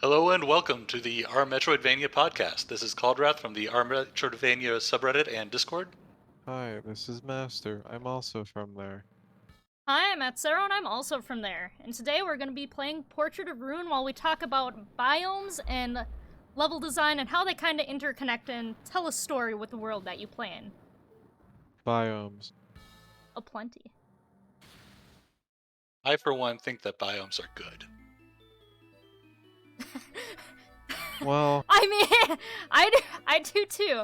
Hello and welcome to the Our Metroidvania podcast. This is Cauldrath from the Our Metroidvania subreddit and Discord. Hi, this is Master. I'm also from there. Hi, I'm Atcero, and I'm also from there. And today we're going to be playing Portrait of Ruin while we talk about biomes and level design and how they kind of interconnect and tell a story with the world that you play in. Biomes. Aplenty. I, for one, think that biomes are good. Well, I mean, I do too.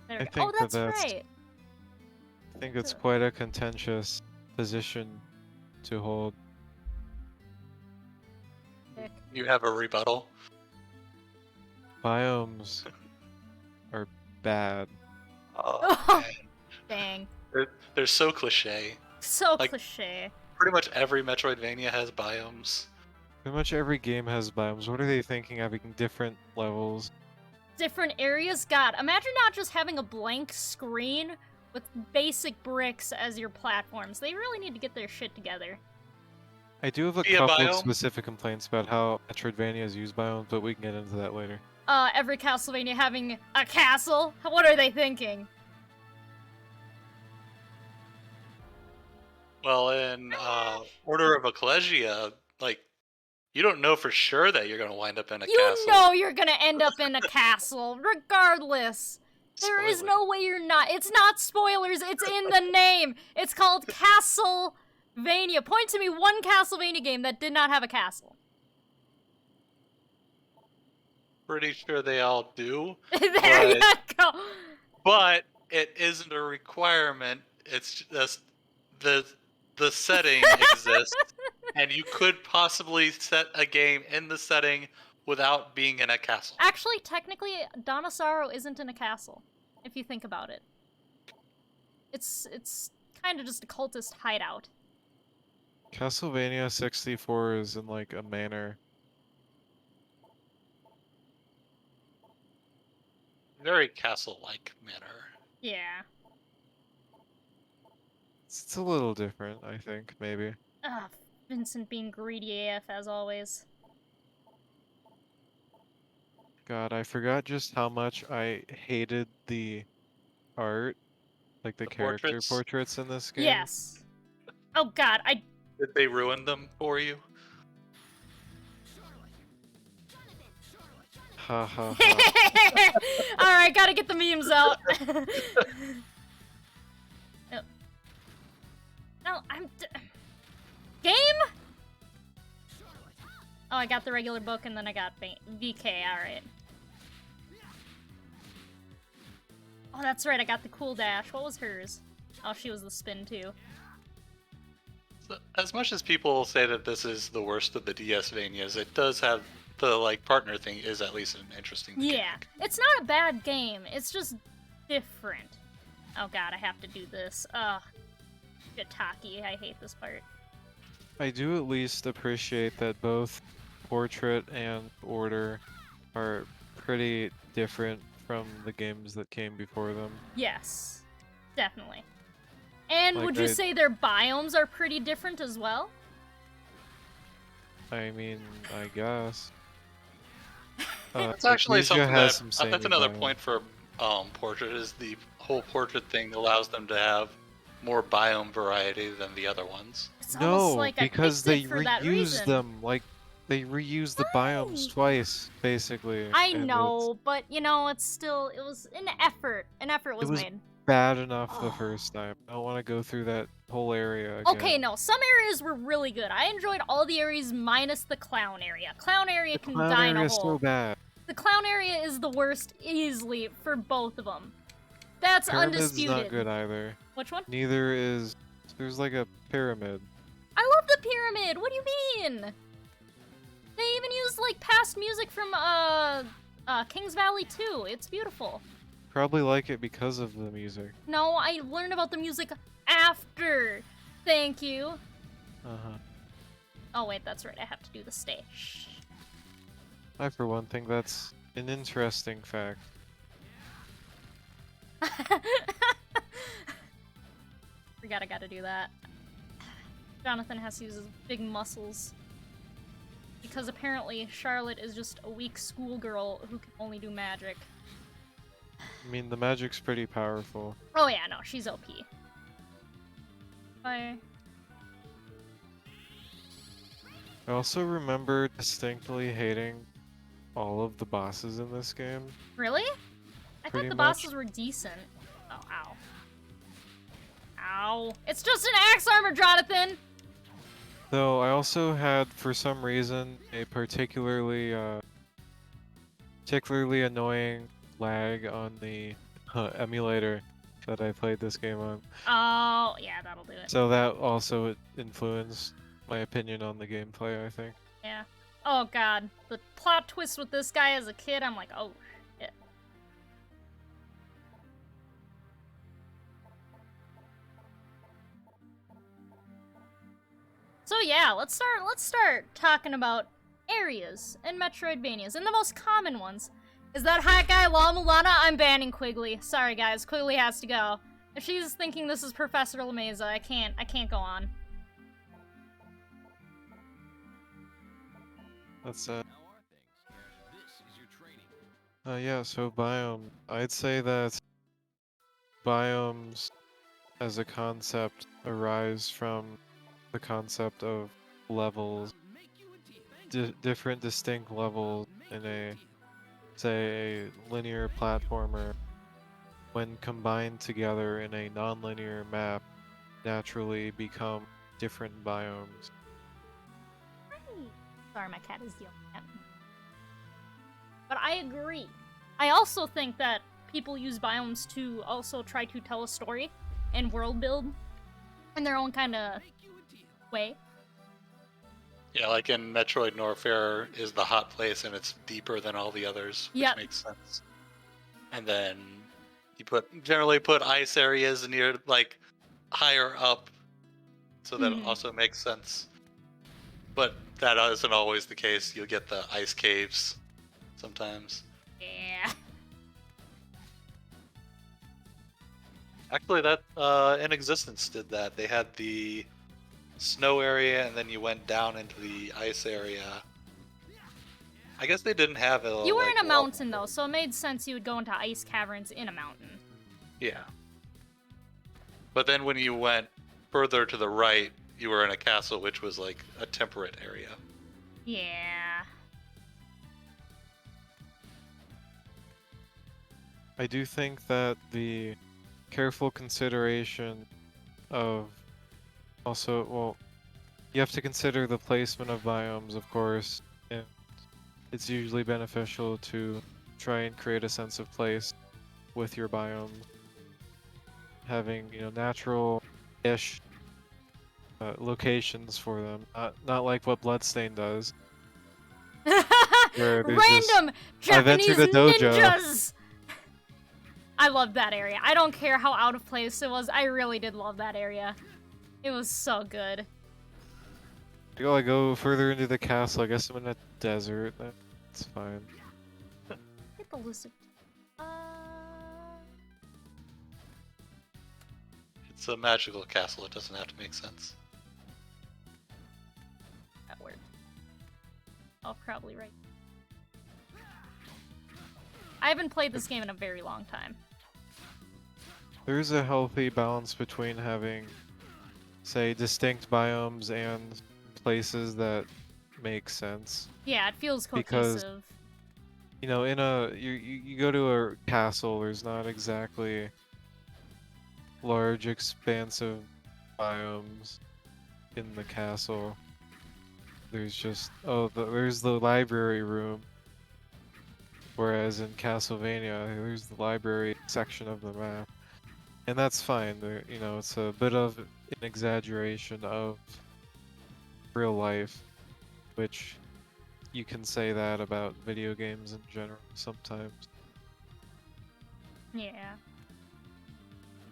There we I go. think Oh, that's that's right. I think it's quite a contentious position to hold. You have a rebuttal? Biomes are bad. Oh, dang. They're so cliche. So Like- cliche. Pretty much every Metroidvania has biomes. Pretty much every game has biomes. What are they thinking, having different levels? Different areas? God, imagine not just having a blank screen with basic bricks as your platforms. They really need to get their shit together. I do have a Be a couple of biome? specific complaints about how Metroidvanias use biomes, but we can get into that later. Every Castlevania having a castle? What are they thinking? Well, in Order of Ecclesia, like, you don't know for sure that you're going to wind up in a You castle. know you're gonna end up in a castle, regardless. There is Spoiler. no way you're not. It's not spoilers, it's in the name. It's called Castlevania. Point to me one Castlevania game that did not have a castle. Pretty sure they all do. There you go. But it isn't a requirement. It's just the setting exists, and you could possibly set a game in the setting without being in a castle. Actually, technically, Donosaro isn't in a castle, if you think about it. It's kind of just a cultist hideout. Castlevania 64 is in like a manor. Very castle-like manner. Yeah. It's a little different, I think, maybe. Ugh, Vincent being greedy AF as always. God, I forgot just how much I hated the art, like the character portraits in this game. Yes. Oh god, Did they ruin them for you? Ha ha ha. Alright, gotta get the memes out. No. No, Game? Oh, I got the regular book and then I got VK, alright. Oh, that's right, I got the cool dash. What was hers? Oh, she was the spin too. As much as people say that this is the worst of the DS Vanias, it does have the like partner thing is at least an interesting Yeah, mechanic. it's not a bad game. It's just different. Oh god, I have to do this. Ugh. Shiitake, I hate this part. I do at least appreciate that both Portrait and Order are pretty different from the games that came before them. Yes, definitely. And Like would you they- say their biomes are pretty different as well? I mean, I guess. It's actually Amnesia something has that some that's samey another biomes. point for Portrait is the whole Portrait thing allows them to have more biome variety than the other ones. It's almost No, like I because picked they it for that reuse reason. them. Like, they reuse the biomes Right. twice, basically. I and know, but you know, it was an effort. An effort was was made. bad enough the Oh. first time. I don't want to go through that whole area again. Okay, no, some areas were really good. I enjoyed all the areas minus the clown area. Clown area The can clown die in area a is hole. so bad. The clown area is the worst easily for both of them. That's Pyramid's undisputed. not good either. Which one? Neither is... There's like a pyramid. I love the pyramid. What do you mean? They even use like past music from Kings Valley too. It's beautiful. Probably like it because of the music. No, I learned about the music after. Thank you. Uh-huh. Oh wait, that's right. I have to do the stage. I, for one, think that's an interesting fact. Forgot I gotta do that. Jonathan has to use his big muscles. Because apparently Charlotte is just a weak schoolgirl who can only do magic. I mean, the magic's pretty powerful. Oh yeah, no, she's OP. Bye. I also remember distinctly hating all of the bosses in this game. Really? I Pretty thought the much. bosses were decent. Oh, ow. Ow. It's just an axe armor, Jonathan! Though I also had, for some reason, a particularly annoying lag on the emulator that I played this game on. Oh, yeah, that'll do it. So that also influenced my opinion on the gameplay, I think. Yeah. Oh god. The plot twist with this guy as a kid, I'm like, oh shit. So yeah, let's start talking about areas and Metroidvanias, and the most common ones. Is that hot guy Llama Lana? I'm banning Quigley. Sorry guys, Quigley has to go. If she's thinking this is Professor Lameza, I can't go on. That's yeah, so biome. I'd say that biomes as a concept arise from the concept of levels, different distinct levels in a, say, a linear platformer. When combined together in a non-linear map, naturally become different biomes. Sorry, my cat is yelling at me. But I agree. I also think that people use biomes to also try to tell a story and world build in their own kind of way. Yeah, like in Metroid Norfair is the hot place and it's deeper than all the others, which Yep. makes sense. And then you generally put ice areas near like higher up, so that Mhm. also makes sense. But that isn't always the case. You'll get the ice caves sometimes. Yeah. Actually, that In Existence did that. They had the snow area, and then you went down into the ice area. I guess they didn't have a. You were like, in a wall- mountain though, so it made sense you would go into ice caverns in a mountain. Yeah. But then when you went further to the right, you were in a castle, which was like a temperate area. Yeah. I do think that the careful consideration of also, well, you have to consider the placement of biomes, of course, and it's usually beneficial to try and create a sense of place with your biome. Having, natural-ish locations for them, not like what Bloodstain does. Where there's this- Random I've entered Japanese a dojo. ninjas! I loved that area. I don't care how out of place it was. I really did love that area. It was so good. I go further into the castle. I guess I'm in a desert. That's fine. Get the lizard. It's a magical castle. It doesn't have to make sense. That worked. I'll probably right. I haven't played this game in a very long time. There's a healthy balance between having, say, distinct biomes and places that make sense. Yeah, it feels Because- cohesive. You go to a castle, there's not exactly large, expansive biomes in the castle. There's just, there's the library room. Whereas in Castlevania, there's the library section of the map. And that's fine. It's a bit of an exaggeration of real life, which you can say that about video games in general sometimes. Yeah.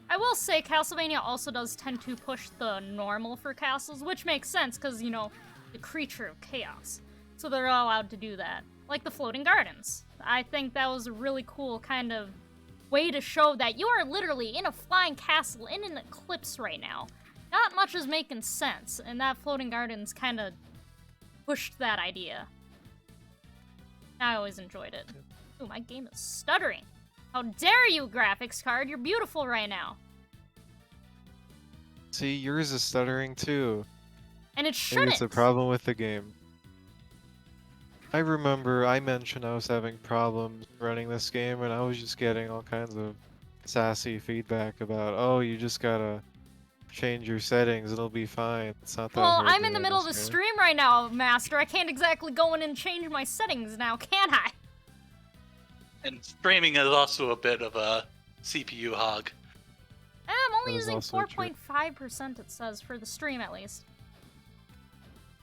I will say Castlevania also does tend to push the normal for castles, which makes sense because, the creature of chaos. So they're allowed to do that. Like the floating gardens. I think that was a really cool kind of way to show that you are literally in a flying castle in an eclipse right now. not much is making sense, and that floating gardens kind of pushed that idea. I always enjoyed it. Ooh, my game is stuttering. How dare you, graphics card? You're beautiful right now. See, yours is stuttering too. And it Maybe shouldn't. it's a problem with the game. I remember I mentioned I was having problems running this game, and I was just getting all kinds of sassy feedback about, oh, you just gotta change your settings, it'll be fine. It's not that Well, hard I'm to in the run middle of this the game. stream right now, Master. I can't exactly go in and change my settings now, can I? And streaming is also a bit of a CPU hog. I'm only That is using also true. 4.5%, it says, for the stream at least.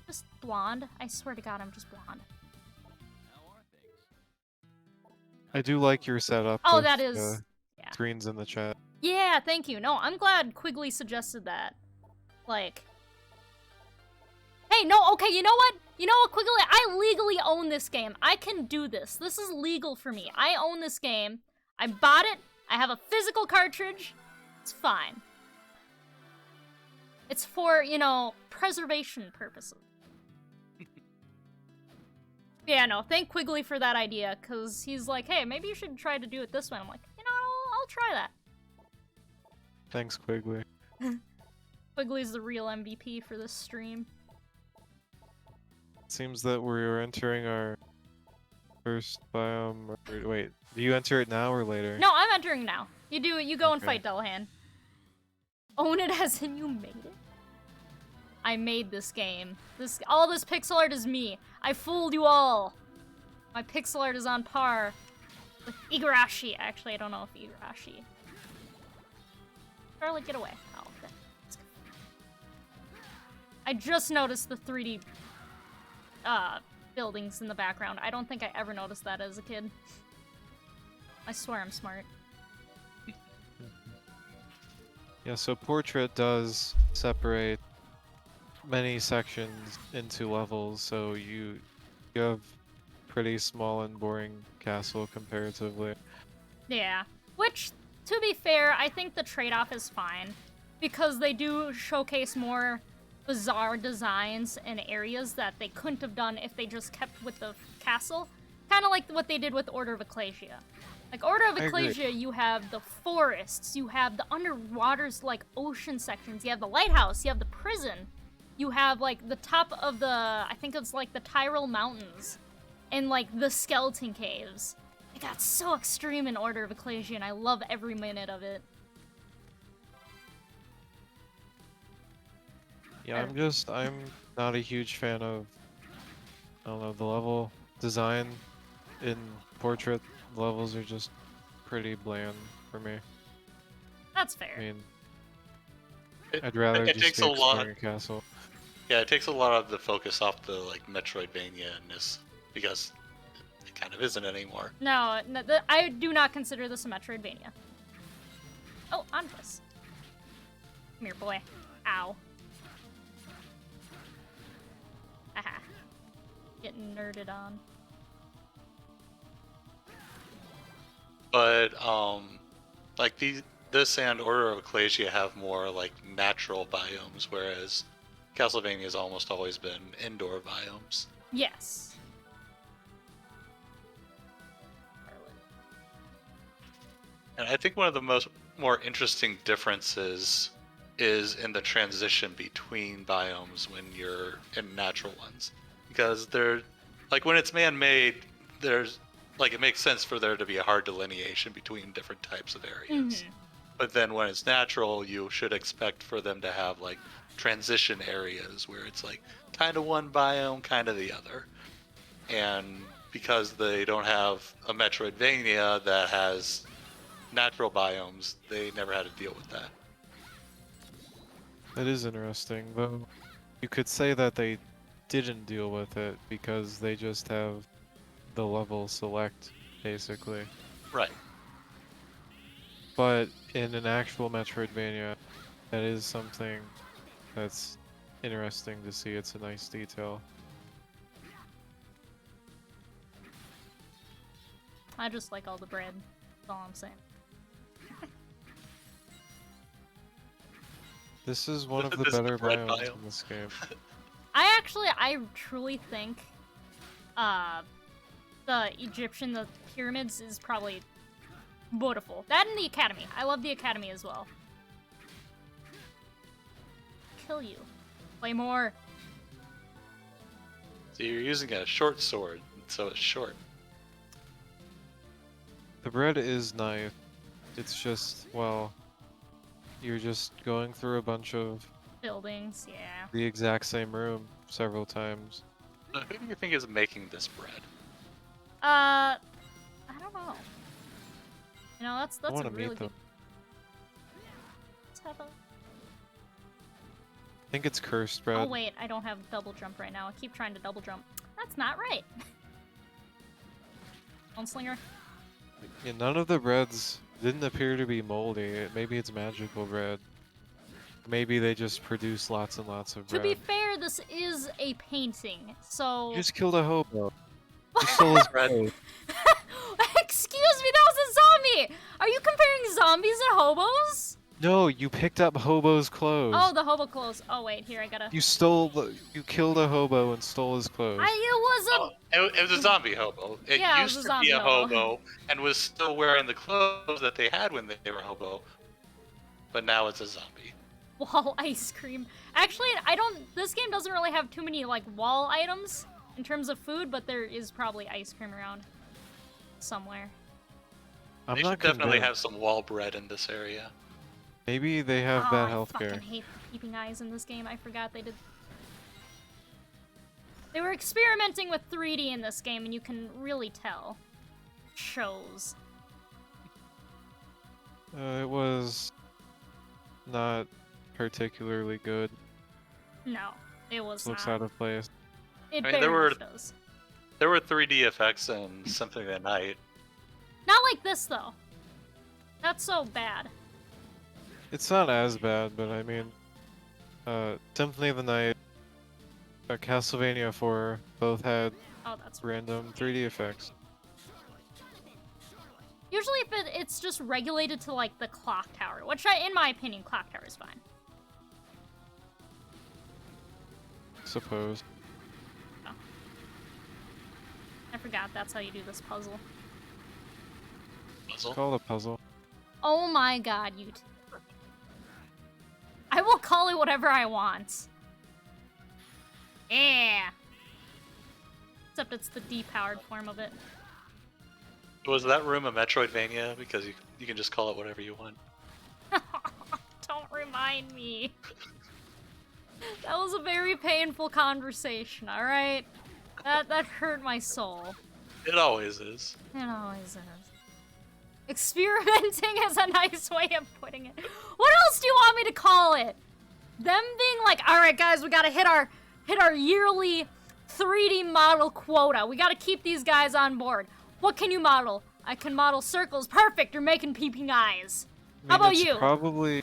Just blonde. I swear to God, I'm just blonde. I do like your setup. Oh, with, that is... yeah. screens in the chat. Yeah, thank you. No, I'm glad Quigley suggested that. Like... Hey, no, okay, you know what? You know what, Quigley? I legally own this game. I can do this. This is legal for me. I own this game. I bought it. I have a physical cartridge. It's fine. It's for, you know, preservation purposes. Yeah, no, thank Quigley for that idea, because he's like, hey, maybe you should try to do it this way. I'm like, you know, I'll try that. Thanks, Quigley. Quigley's the real MVP for this stream. It seems that we're entering our first biome. Wait, do you enter it now or later? No, I'm entering now. You do it, you go and Okay. fight Dullahan. Own it as in you made it? I made this game. All this pixel art is me. I fooled you all. My pixel art is on par with Igarashi. Actually, I don't know if Igarashi. Charlotte, get away. Oh, okay. Let's go. I just noticed the 3D buildings in the background. I don't think I ever noticed that as a kid. I swear I'm smart. Yeah, so Portrait does separate many sections into levels, so you have pretty small and boring castle comparatively. Yeah. Which, to be fair, I think the trade-off is fine. Because they do showcase more bizarre designs and areas that they couldn't have done if they just kept with the castle. Kind of like what they did with Order of Ecclesia. Like, Order of I agree. Ecclesia, you have the forests, you have the underwaters, like, ocean sections, you have the lighthouse, you have the prison, you have, like, the top of the, I think it's, like, the Tyrol Mountains, and, like, the skeleton caves. It got so extreme in Order of Ecclesia, and I love every minute of it. Yeah, I'm not a huge fan of, I don't know, the level design in Portrait. Levels are just pretty bland for me. That's fair. I mean, It, I'd rather it just takes be a lot. exploring a castle. Yeah, it takes a lot of the focus off the like Metroidvania-ness because it kind of isn't anymore. No, I do not consider this a Metroidvania. Oh, Andres. Come here, boy. Ow. Haha. Getting nerded on. But like this and Order of Ecclesia have more like natural biomes, whereas Castlevania has almost always been indoor biomes. Yes. And I think one of the more interesting differences is in the transition between biomes when you're in natural ones, because they're like when it's man-made, there's like it makes sense for there to be a hard delineation between different types of areas. But then when it's natural, you should expect for them to have like transition areas where it's like kind of one biome, kind of the other. And because they don't have a Metroidvania that has natural biomes, they never had to deal with that. That is interesting, though. You could say that they didn't deal with it because they just have the level select, basically. Right. But in an actual Metroidvania, that is something that's interesting to see. It's a nice detail. I just like all the bread. That's all I'm saying. This is one of the This is better the bread biomes biome. in this game. I truly think, the the pyramids is probably beautiful. That and the academy. I love the academy as well. Kill you. Play more. So you're using a short sword, so it's short. The bread is nice. It's just, well, you're just going through a bunch of Buildings, yeah. the exact same room several times. So who do you think is making this bread? I don't know. You know, I that's a want to really meet good. them. Let's have a... I think it's cursed bread. Oh wait, I don't have double jump right now. I keep trying to double jump. That's not right. Slinger. Yeah, none of the breads didn't appear to be moldy. Maybe it's magical bread. Maybe they just produce lots and lots of To bread. be fair, this is a painting, so... You just killed a hobo. You stole his bread. Excuse me, that was a zombie! Are you comparing zombies and hobos? No, you picked up hobo's clothes. Oh, the hobo clothes. Oh wait, here, I gotta... You killed a hobo and stole his clothes. it was a... Oh, it was a zombie hobo. It Yeah, it was used a to be zombie a hobo. hobo and was still wearing the clothes that they had when they were hobo, but now it's a zombie. Wall ice cream. Actually, this game doesn't really have too many, like, wall items in terms of food, but there is probably ice cream around somewhere. I'm They not should definitely convinced. have some wall bread in this area. Maybe they have bad I healthcare. fucking hate the peeping eyes in this game. I forgot they did. They were experimenting with 3D in this game, and you can really tell. Shows. It was not particularly good. No, it was Looks not. out of place. It I mean, there barely were- shows. There were 3D effects in Symphony of the Night. Not like this though. That's so bad. It's not as bad, but I mean, Symphony of the Night, Castlevania 4 both had Oh, that's random 3D effects. Usually if it's just regulated to like the clock tower, which in my opinion, clock tower is fine. Suppose. I forgot that's how you do this puzzle. It's Puzzle. called a puzzle. Oh my god, you I will call it whatever I want. Yeah. Except it's the depowered form of it. Was that room a Metroidvania? Because you can just call it whatever you want. Don't remind me. That was a very painful conversation, alright? That hurt my soul. It always is. It always is. Experimenting is a nice way of putting it. What else do you want me to call it? Them being like, alright guys, we gotta hit our yearly 3D model quota. We gotta keep these guys on board. What can you model? I can model circles. Perfect, you're making peeping eyes. I How mean, about it's you? Probably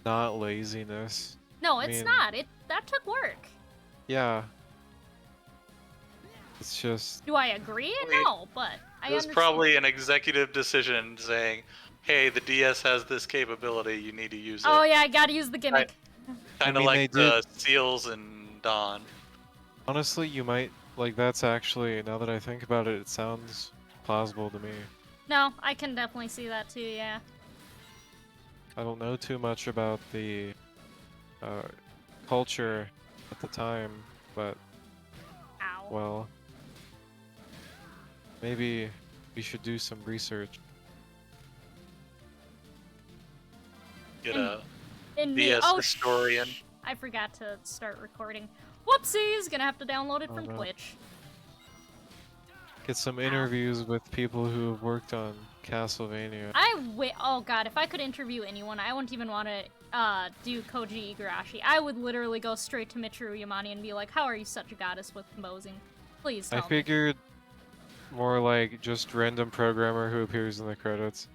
not laziness. No, it's mean- not. That took work. Yeah. It's just Do I agree? Wait. No, but I It was understand. probably an executive decision saying, "Hey, the DS has this capability. You need to use it." Oh yeah, I gotta use the gimmick. Kind of I mean, like they the seals in Dawn. honestly, you might like that's actually now that I think about it, it sounds plausible to me. No, I can definitely see that too, yeah. I don't know too much about the culture at the time, but Ow. well, maybe we should do some research. Get And- a In me. DS Oh, historian. I forgot to start recording. Whoopsies! Gonna have to download it Oh, from no. Twitch. Get some interviews with people who have worked on Castlevania. Oh god, if I could interview anyone, I wouldn't even want to do Koji Igarashi. I would literally go straight to Michiru Yamane and be like, how are you such a goddess with composing? Please I tell me. figured more like just random programmer who appears in the credits.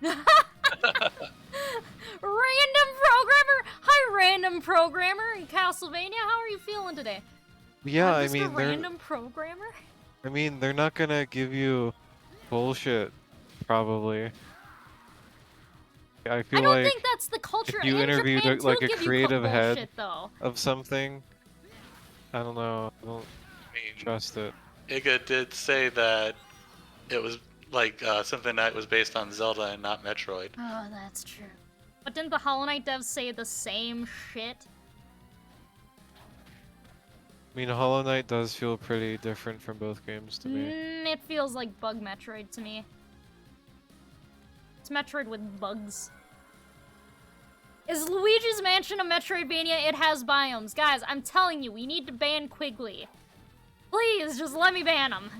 Random programmer? Hi, random programmer in Castlevania. How are you feeling today? Yeah, I'm I just a mean they're random programmer? they're not gonna give you bullshit, probably. I I feel don't like think that's the culture. if you In interviewed Japan, like too, a give you creative head bullshit, though. of something, I don't know. I don't I mean, trust it. Iga did say that it was like something that was based on Zelda and not Metroid. Oh, that's true. But didn't the Hollow Knight devs say the same shit? I mean, Hollow Knight does feel pretty different from both games to me. It feels like Bug Metroid to me. It's Metroid with bugs. Is Luigi's Mansion a Metroidvania? It has biomes. Guys, I'm telling you, we need to ban Quigley. Please, just let me ban him.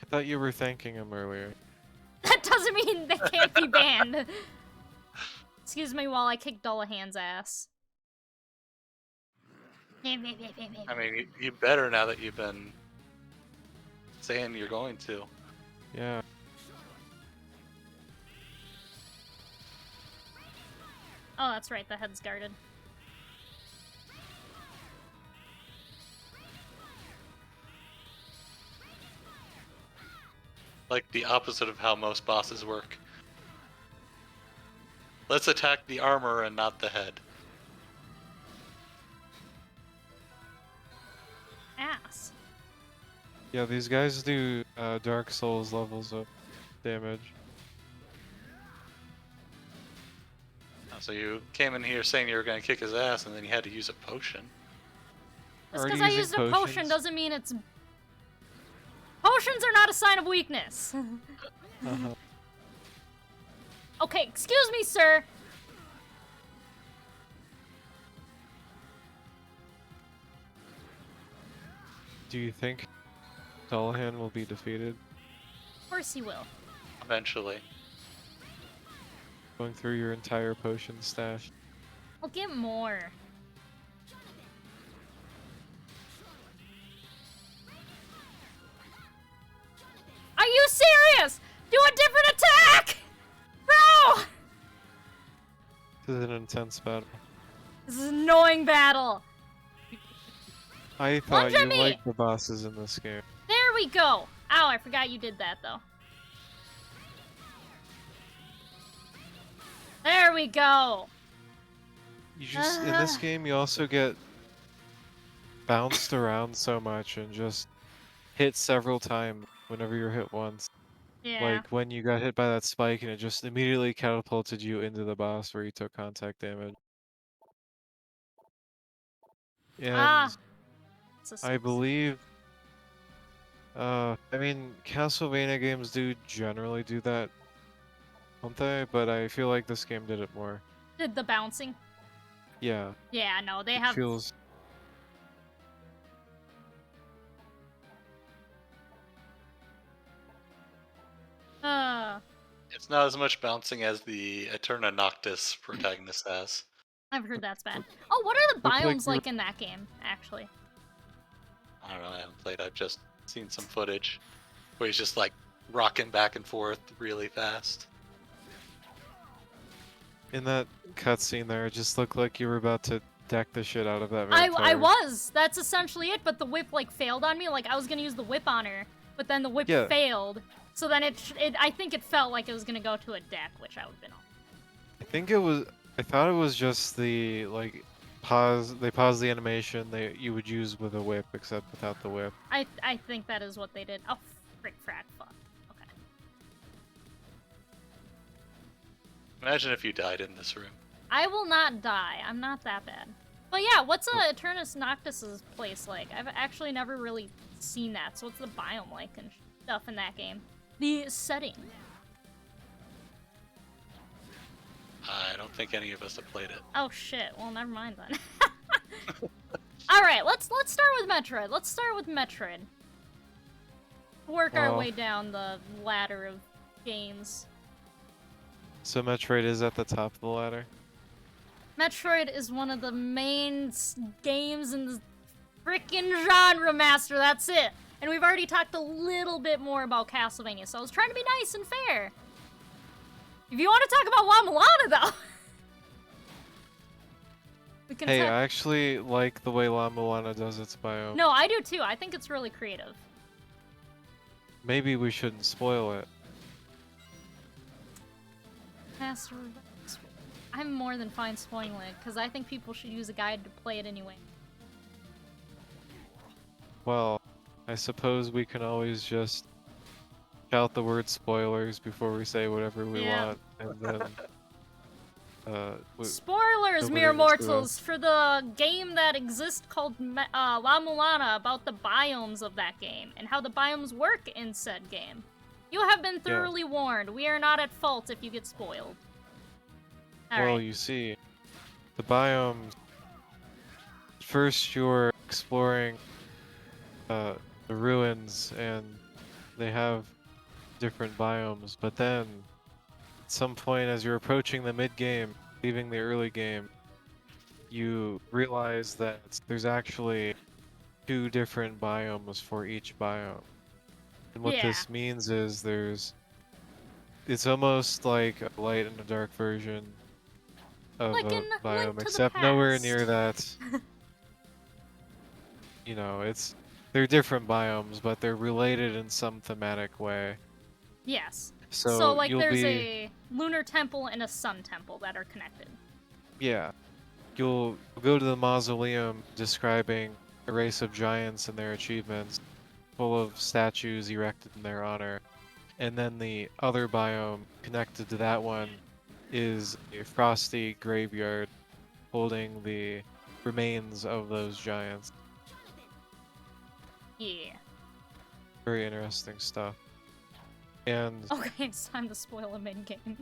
I thought you were thanking him earlier. That doesn't mean they can't be banned. Excuse me while I kick Dullahan's ass. I mean, you better now that you've been saying you're going to. Yeah. Oh, that's right, the head's guarded. Like the opposite of how most bosses work. Let's attack the armor and not the head. Ass. Yeah, these guys do Dark Souls levels of damage. So you came in here saying you were going to kick his ass, and then you had to use a potion. Just Already because I using used a potion potions? doesn't mean it's... Potions are not a sign of weakness. Uh-huh. Okay, excuse me, sir. Do you think Dullahan will be defeated? Of course he will. Eventually. Going through your entire potion stash. I'll get more. Are you serious? Do a different attack! Bro! This is an intense battle. This is an annoying battle. I thought Lunge at you me! liked the bosses in this game. There we go. Ow, I forgot you did that, though. There we go. You just in this game you also get bounced around so much and just hit several times whenever you're hit once. Yeah. Like when you got hit by that spike and it just immediately catapulted you into the boss where you took contact damage. And Ah. I believe I mean Castlevania games do generally do that, don't they? But I feel like this game did it more. Did the bouncing? Yeah. Yeah, no, they It have... feels It's not as much bouncing as the Eterna Noctis protagonist has. I've heard that's bad. Oh, what are the Look like biomes you're- like in that game, actually? I don't know, I haven't played, I've just seen some footage where he's just like rocking back and forth really fast. in that cutscene there, it just looked like you were about to deck the shit out of that I vampire. was. That's essentially it, but the whip, like, failed on me. Like, I was gonna use the whip on her, but then the whip Yeah. failed. So then I think it felt like it was gonna go to a deck, which I would've been on. I thought it was just the like pause. They paused the animation you would use with a whip, except without the whip. I think that is what they did. Oh, frick, frack, fuck. Okay. Imagine if you died in this room. I will not die. I'm not that bad. But yeah, what's Eternus Noctis's place like? I've actually never really seen that. So what's the biome like and stuff in that game? The setting. I don't think any of us have played it. Oh shit. Well, never mind then. All right, let's start with Metroid. Let's start with Metroid. Work our Oh. way down the ladder of games. So Metroid is at the top of the ladder. Metroid is one of the main games in the frickin' genre, Master. That's it. And we've already talked a little bit more about Castlevania, so I was trying to be nice and fair. If you want to talk about La Mulana, though, we can. Hey, I actually like the way La Mulana does its biome. No, I do too. I think it's really creative. Maybe we shouldn't spoil it. Master. I'm more than fine spoiling it because I think people should use a guide to play it anyway. Well, I suppose we can always just shout the word spoilers before we say whatever we Yeah. want, and then Spoilers, nobody mere will sue us. mortals, for the game that exists called La Mulana, about the biomes of that game and how the biomes work in said game. You have been thoroughly warned. We are not at fault if you get spoiled. Well, Alright. you see, the biomes. First, you're exploring the ruins, and they have different biomes. But then, at some point, as you're approaching the mid-game, leaving the early game, you realize that there's actually 2 different biomes for each biome. And what Yeah. this means is it's almost like a light and a dark version of Like a in biome, Link to the except nowhere Past. near that. You know, they're different biomes, but they're related in some thematic way. Yes. So like, you'll there's be, a lunar temple and a sun temple that are connected. yeah, you'll go to the mausoleum describing a race of giants and their achievements, full of statues erected in their honor. And then the other biome connected to that one is a frosty graveyard holding the remains of those giants. Yeah. Very interesting stuff. And Okay, it's time to spoil a mid-game.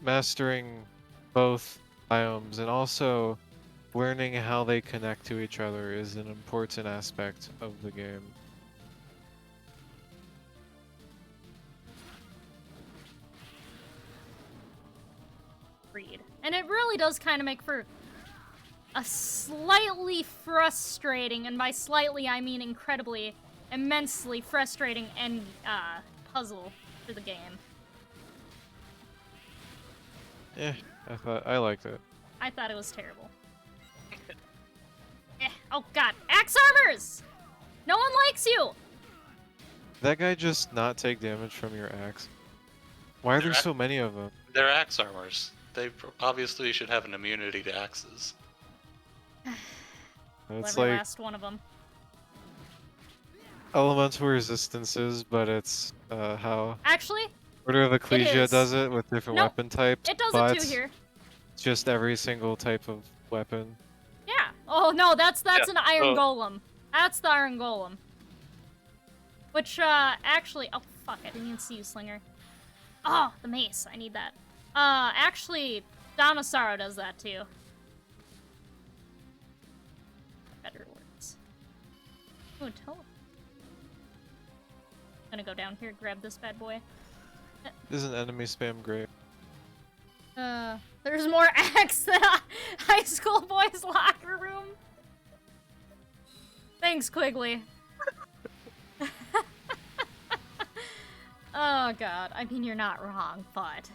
mastering both biomes and also learning how they connect to each other is an important aspect of the game. Read. And it really does kind of make for a slightly frustrating, and by slightly I mean incredibly, immensely frustrating and puzzle for the game. I liked it. I thought it was terrible. Oh god, axe armors! No one likes you! That guy just not take damage from your axe? Why are there They're so many of them? They're axe armors. They obviously should have an immunity to axes. It's Every like last one of them. elemental resistances, but it's how Actually, Order of Ecclesia is. does it with different Nope, weapon types. it does but it too here. it's just every single type of weapon. Yeah. Oh no, that's Yeah, an iron so- golem. That's the iron golem. Which actually, oh fuck, I didn't even see you, Slinger. Oh, the mace, I need that. Actually, Donosaro does that too. Better words. Oh, tell. Gonna go down here, grab this bad boy. Isn't enemy spam great? There's more axe than a high school boys' locker room. Thanks, Quigley. Oh god, I mean, you're not wrong, but...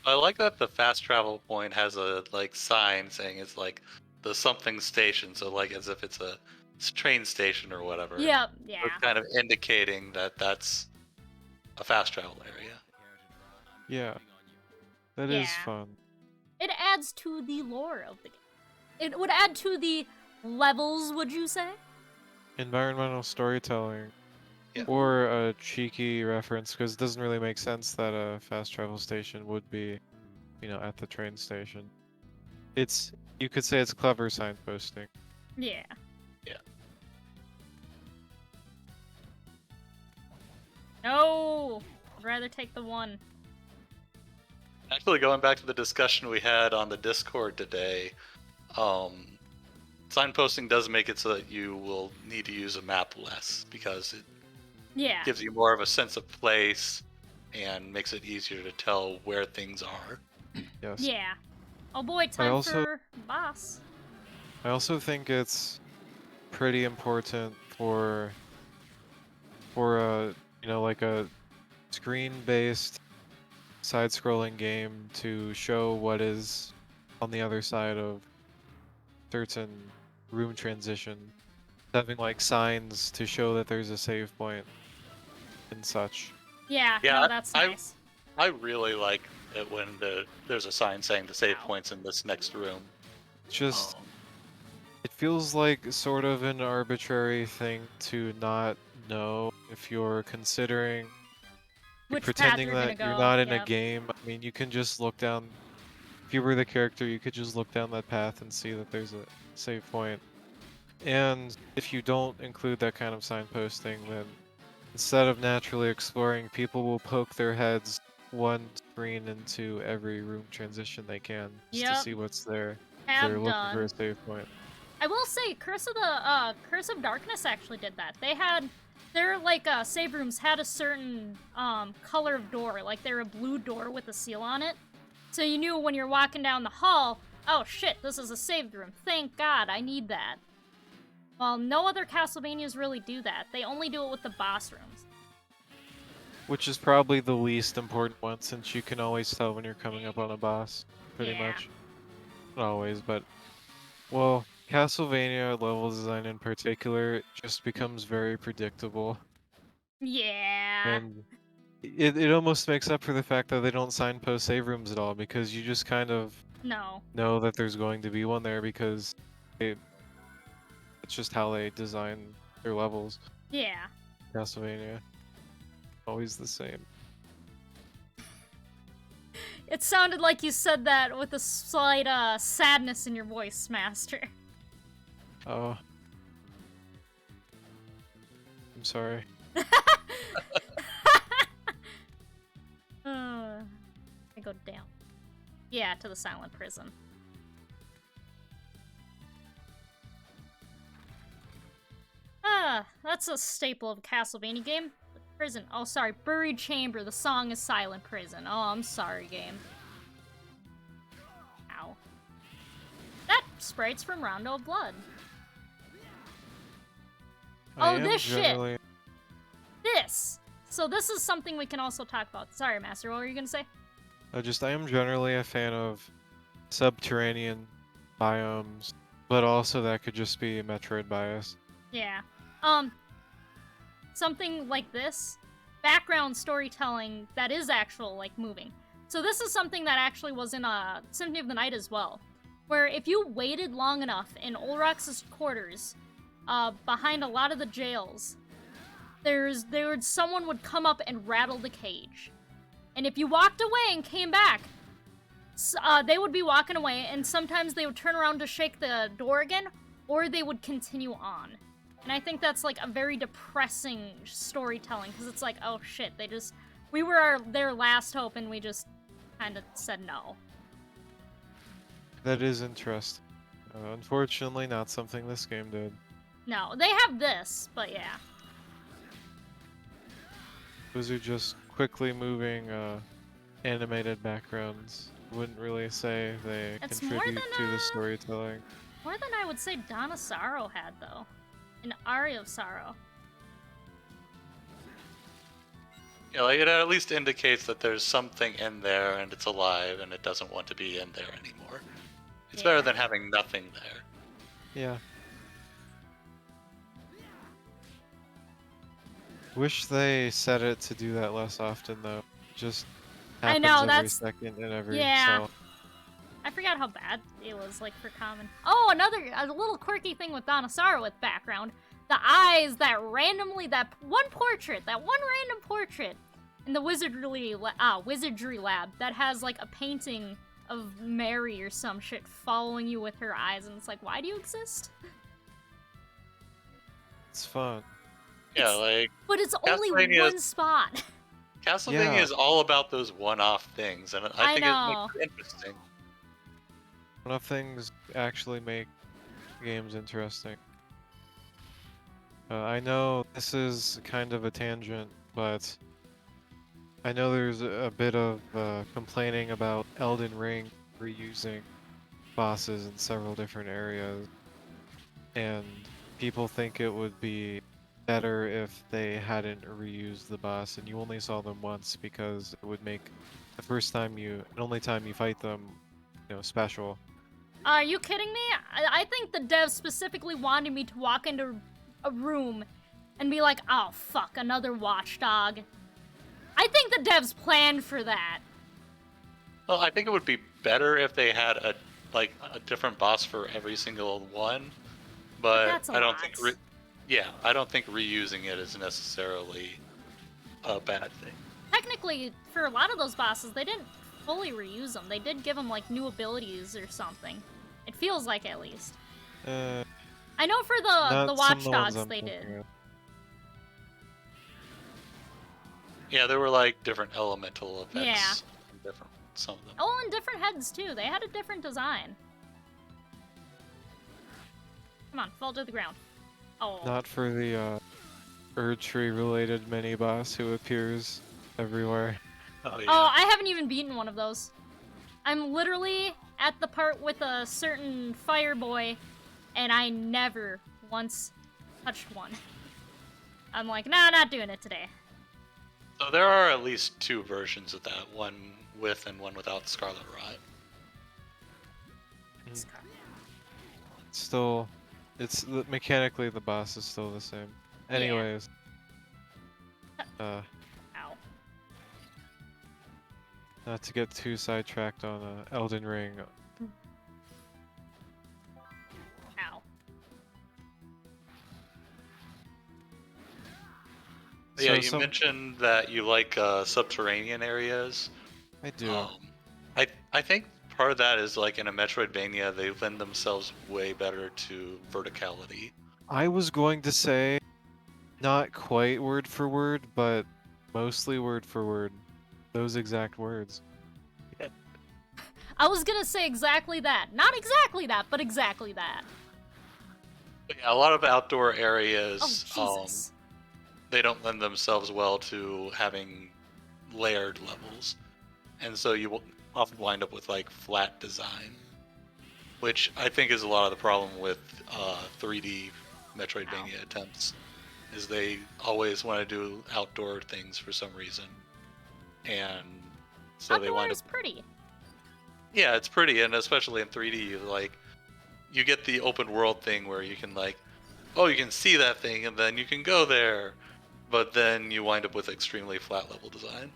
I like that the fast travel point has a sign saying it's like the something station, so like as if it's a train station or whatever. Yep, So yeah. it's kind of indicating that that's a fast travel area. Yeah. That is Yeah. fun. It adds to the lore of the game. It would add to the levels, would you say? Environmental storytelling. Yeah. Or a cheeky reference, because it doesn't really make sense that a fast travel station would be, at the train station. You could say it's clever signposting. Yeah. Yeah. No! I'd rather take the one. Actually, going back to the discussion we had on the Discord today, signposting does make it so that you will need to use a map less because it Yeah. gives you more of a sense of place and makes it easier to tell where things are. Yes. Yeah. Oh boy, time also- for boss. I also think it's pretty important for like a screen-based side-scrolling game to show what is on the other side of certain room transition. Having like signs to show that there's a save point and such. Yeah, Yeah, no, that's nice. I really like it when there's a sign saying the save Ow. points in this next room. Just Um, it feels like sort of an arbitrary thing to not know if you're considering like, Which path pretending you're gonna that you're go? not in a Yep. game. I mean, you can just look down. If you were the character, you could just look down that path and see that there's a save point. And if you don't include that kind of signposting, then instead of naturally exploring, people will poke their heads one screen into every room transition they can just to Yep. see what's there. If they're Have looking for done. a save point. I will say, Curse of Darkness actually did that. They had their save rooms had a certain color of door, like they're a blue door with a seal on it. So you knew when you're walking down the hall, oh shit, this is a save room. Thank God, I need that. Well, no other Castlevanias really do that. They only do it with the boss rooms. Which is probably the least important one, since you can always tell when you're coming up on a boss, pretty Yeah. much. Not always, but... Well, Castlevania level design in particular just becomes very predictable. Yeah. And it almost makes up for the fact that they don't signpost save rooms at all, because you just kind of No. know that there's going to be one there because it's just how they design their levels. Yeah. Castlevania. Always the same. It sounded like you said that with a slight sadness in your voice, Master. Oh. I'm sorry. I go down. Yeah, to the silent prison. That's a staple of a Castlevania game. Prison. Oh, sorry. Buried Chamber. The song is Silent Prison. Oh, I'm sorry, game. Ow. That sprite's from Rondo of Blood. I Oh, am this shit. generally... This! So this is something we can also talk about. Sorry, Master, what were you gonna say? I am generally a fan of subterranean biomes, but also that could just be Metroid bias. Yeah. Something like this, background storytelling that is actual, like, moving. So this is something that actually was in Symphony of the Night as well, where if you waited long enough in Olrox's quarters, behind a lot of the jails, someone would come up and rattle the cage. And if you walked away and came back, they would be walking away, and sometimes they would turn around to shake the door again, or they would continue on. And I think that's, like, a very depressing storytelling, because it's like, oh shit, we were their last hope, and we just kind of said no. That is interesting. Unfortunately, not something this game did. No, they have this, but yeah. Those are just quickly moving animated backgrounds. Wouldn't really say they It's more contribute than, to the storytelling. More than I would say Donna Sorrow had, though. An Aria of Sorrow. Yeah, like it at least indicates that there's something in there and it's alive and it doesn't want to be in there anymore. It's better than having nothing there. Yeah. Wish they set it to do that less often, though. Just I happens know, every that's... second in every Yeah. cell. I forgot how bad it was, like, for common. Oh, a little quirky thing with Donna Sorrow with background. The eyes, that one random portrait in the wizardry lab that has, like, a painting of Mary or some shit following you with her eyes, and it's like, why do you exist? It's fun. Yeah, like But it's only Castlevania one spot. Castlevania Yeah. is all about those one-off things, and I think know. it makes it interesting. Enough things actually make games interesting. I know this is kind of a tangent, but I know there's a bit of complaining about Elden Ring reusing bosses in several different areas, and people think it would be better if they hadn't reused the boss and you only saw them once, because it would make the only time you fight them, special. Are you kidding me? I think the devs specifically wanted me to walk into a room and be like, oh fuck, another watchdog. I think the devs planned for that. Well, I think it would be better if they had a different boss for every single one, but that's a I don't lot. think I don't think reusing it is necessarily a bad thing. Technically, for a lot of those bosses, they didn't fully reuse them. They did give them like new abilities or something. It feels like, at least. I know for the watchdogs they did. About. Yeah, there were like different elemental effects. Yeah. In different some of them. Oh, and different heads too. They had a different design. Come on, fall to the ground. Oh. Not for the Erdtree related mini boss who appears everywhere. Oh yeah. Oh, I haven't even beaten one of those. I'm literally at the part with a certain fire boy, and I never once touched one. I'm like, nah, not doing it today. So there are at least 2 versions of that, one with and one without Scarlet Rot. Still, mechanically the boss is still the same. Anyways, Ow. not to get too sidetracked on Elden Ring. Ow. Yeah, you mentioned that you like subterranean areas. I do. I think part of that is like in a Metroidvania, they lend themselves way better to verticality. I was going to say, not quite word for word, but mostly word for word. Those exact words. I was gonna say exactly that. Not exactly that, but exactly that. But yeah, a lot of outdoor areas, Oh, Jesus. they don't lend themselves well to having layered levels. And so you will often wind up with like flat design, which I think is a lot of the problem with 3D Metroidvania attempts, is they always want to do outdoor things for some reason. And so outdoor they wind is up... pretty. Yeah, it's pretty, and especially in 3D, you get the open world thing where you can you can see that thing and then you can go there, but then you wind up with extremely flat level design.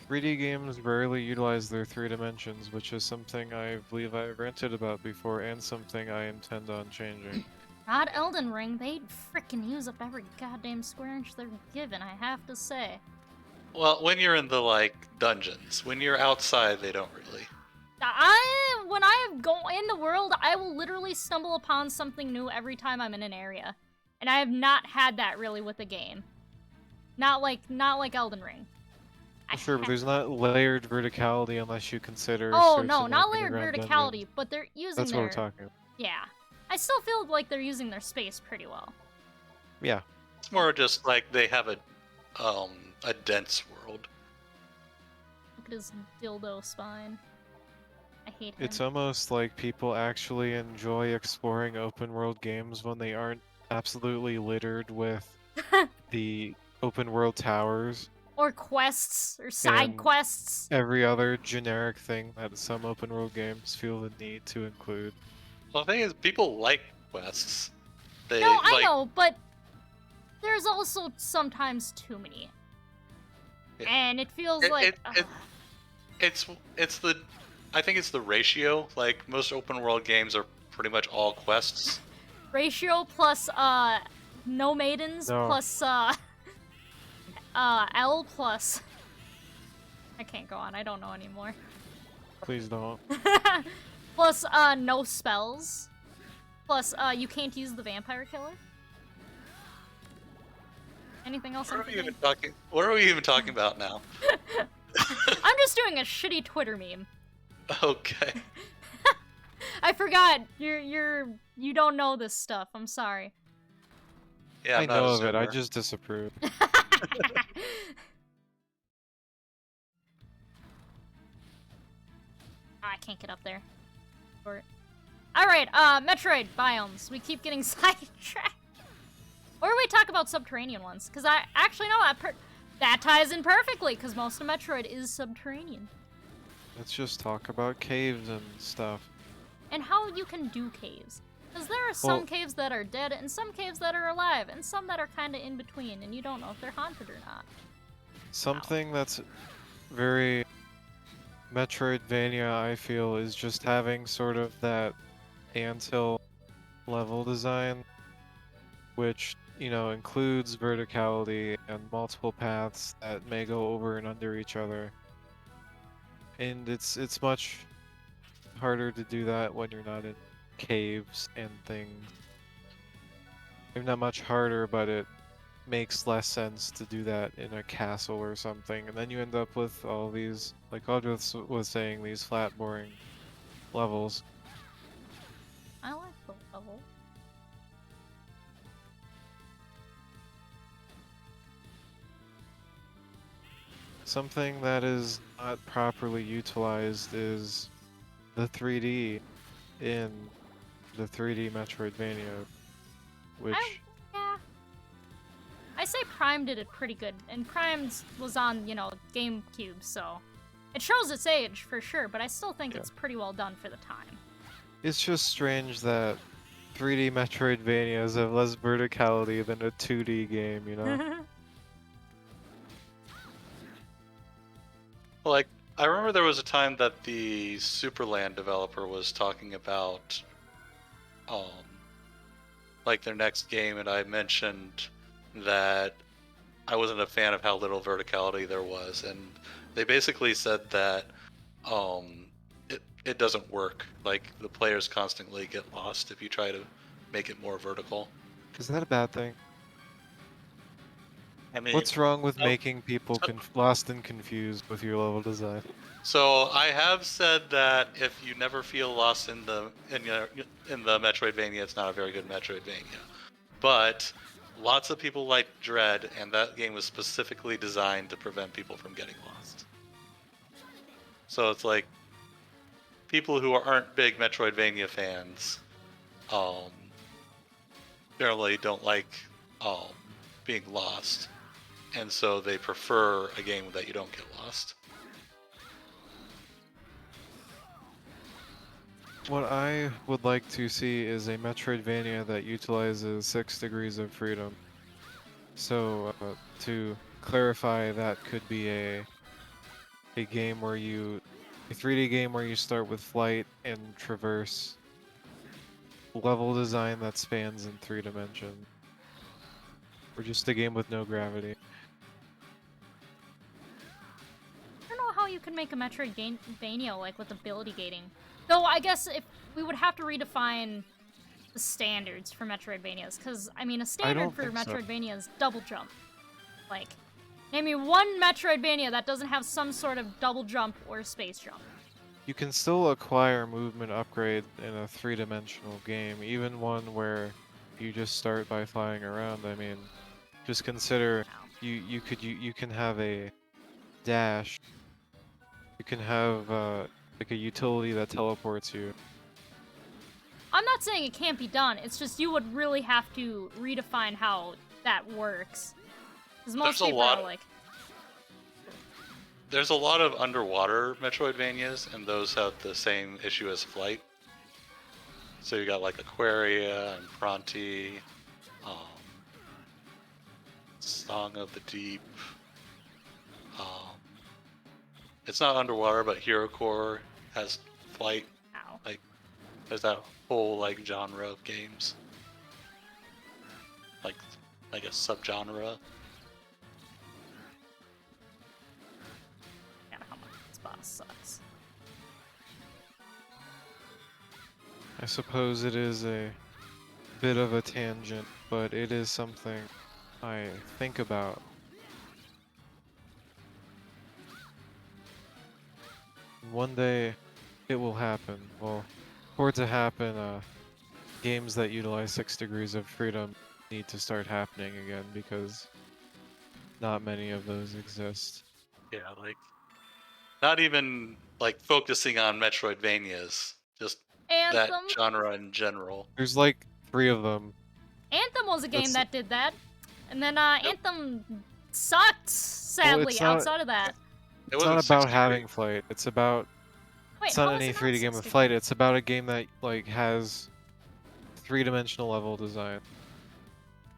3D games rarely utilize their 3 dimensions, which is something I believe I've ranted about before and something I intend on changing. Not Elden Ring, they frickin' use up every goddamn square inch they're given, I have to say. Well, when you're in the dungeons, when you're outside, they don't really. When I go in the world, I will literally stumble upon something new every time I'm in an area. And I have not had that really with the game. Not like Elden Ring. Sure, but there's not layered verticality unless you consider. Oh no, not layered verticality, dungeons. but they're using That's what we're talking about. Yeah. I still feel like they're using their space pretty well. Yeah. It's more just like they have a dense world. Look at his dildo spine. I hate him. It's almost like people actually enjoy exploring open world games when they aren't absolutely littered with the open world towers. Or quests, or side quests. Every other generic thing that some open world games feel the need to include. Well, the thing is, people like quests. No, I know, but there's also sometimes too many. Yeah. And it feels like... I think it's the ratio. Like, most open world games are pretty much all quests. Ratio plus, no maidens, plus, L plus... I can't go on, I don't know anymore. Please don't. Plus, no spells. Plus, you can't use the vampire killer. Anything else? What are we even talking about now? I'm just doing a shitty Twitter meme. Okay. I forgot. You don't know this stuff. I'm sorry. Yeah, I know of it. I just disapprove. I can't get up there. Alright, Metroid biomes. We keep getting sidetracked. Or we talk about subterranean ones, because I actually know that ties in perfectly, because most of Metroid is subterranean. Let's just talk about caves and stuff. And how you can do caves. Because there are some caves that are dead, and some caves that are alive, and some that are kind of in between, and you don't know if they're haunted or not. Something that's very Metroidvania, I feel, is just having sort of that anthill level design, which, you know, includes verticality and multiple paths that may go over and under each other. And it's much harder to do that when you're not in caves and things. Maybe not much harder, but it makes less sense to do that in a castle or something, and then you end up with all these, like Cauldrath was saying, these flat, boring levels. I like the level. Something that is not properly utilized is the 3D in the 3D Metroidvania, which... Yeah. I say Prime did it pretty good, and Prime's was on, you know, GameCube, so it shows its age for sure, but I still think it's pretty well done for the time. It's just strange that 3D Metroidvanias have less verticality than a 2D game, you know? Like, I remember there was a time that the Superland developer was talking about, like their next game, and I mentioned that I wasn't a fan of how little verticality there was, and they basically said that, it doesn't work. Like, the players constantly get lost if you try to make it more vertical. Is that a bad thing? I mean, What's wrong with making people lost and confused with your level design? so I have said that if you never feel lost in the Metroidvania, it's not a very good Metroidvania. But lots of people like Dread, and that game was specifically designed to prevent people from getting lost. So it's like people who aren't big Metroidvania fans, generally don't like being lost, and so they prefer a game that you don't get lost. What I would like to see is a Metroidvania that utilizes 6 degrees of freedom. So, to clarify, that could be a game where a 3D game where you start with flight and traverse, level design that spans in 3 dimensions, or just a game with no gravity. I don't know how you can make a Metroidvania like with ability gating. Though I guess if we would have to redefine the standards for Metroidvanias, because I mean a standard for Metroidvania is double jump. Like, name me one Metroidvania that doesn't have some sort of double jump or space jump. You can still acquire movement upgrade in a 3-dimensional game, even one where you just start by flying around. I mean, just consider you can have a dash. You can have like a utility that teleports you. I'm not saying it can't be done. It's just you would really have to redefine how that works. Because most people are like... There's a lot of underwater Metroidvanias, and those have the same issue as flight. So you got like Aquaria and Pronti, Song of the Deep. It's not underwater, but HeroCore has flight. Ow. Like, there's that whole like genre of games, like a subgenre. Yeah, how much this boss sucks. I suppose it is a bit of a tangent, but it is something I think about. One day, it will happen. Well, for it to happen, games that utilize 6 degrees of freedom need to start happening again, because not many of those exist. Yeah, like, not even like focusing on Metroidvanias, just Anthem? that genre in general. There's like 3 of them. Anthem was a game that did that. And then Anthem sucked, sadly, outside of that. It's not about having flight. It's about... Wait, it's not any 3D game with flight. It's about a game that like has three-dimensional level design.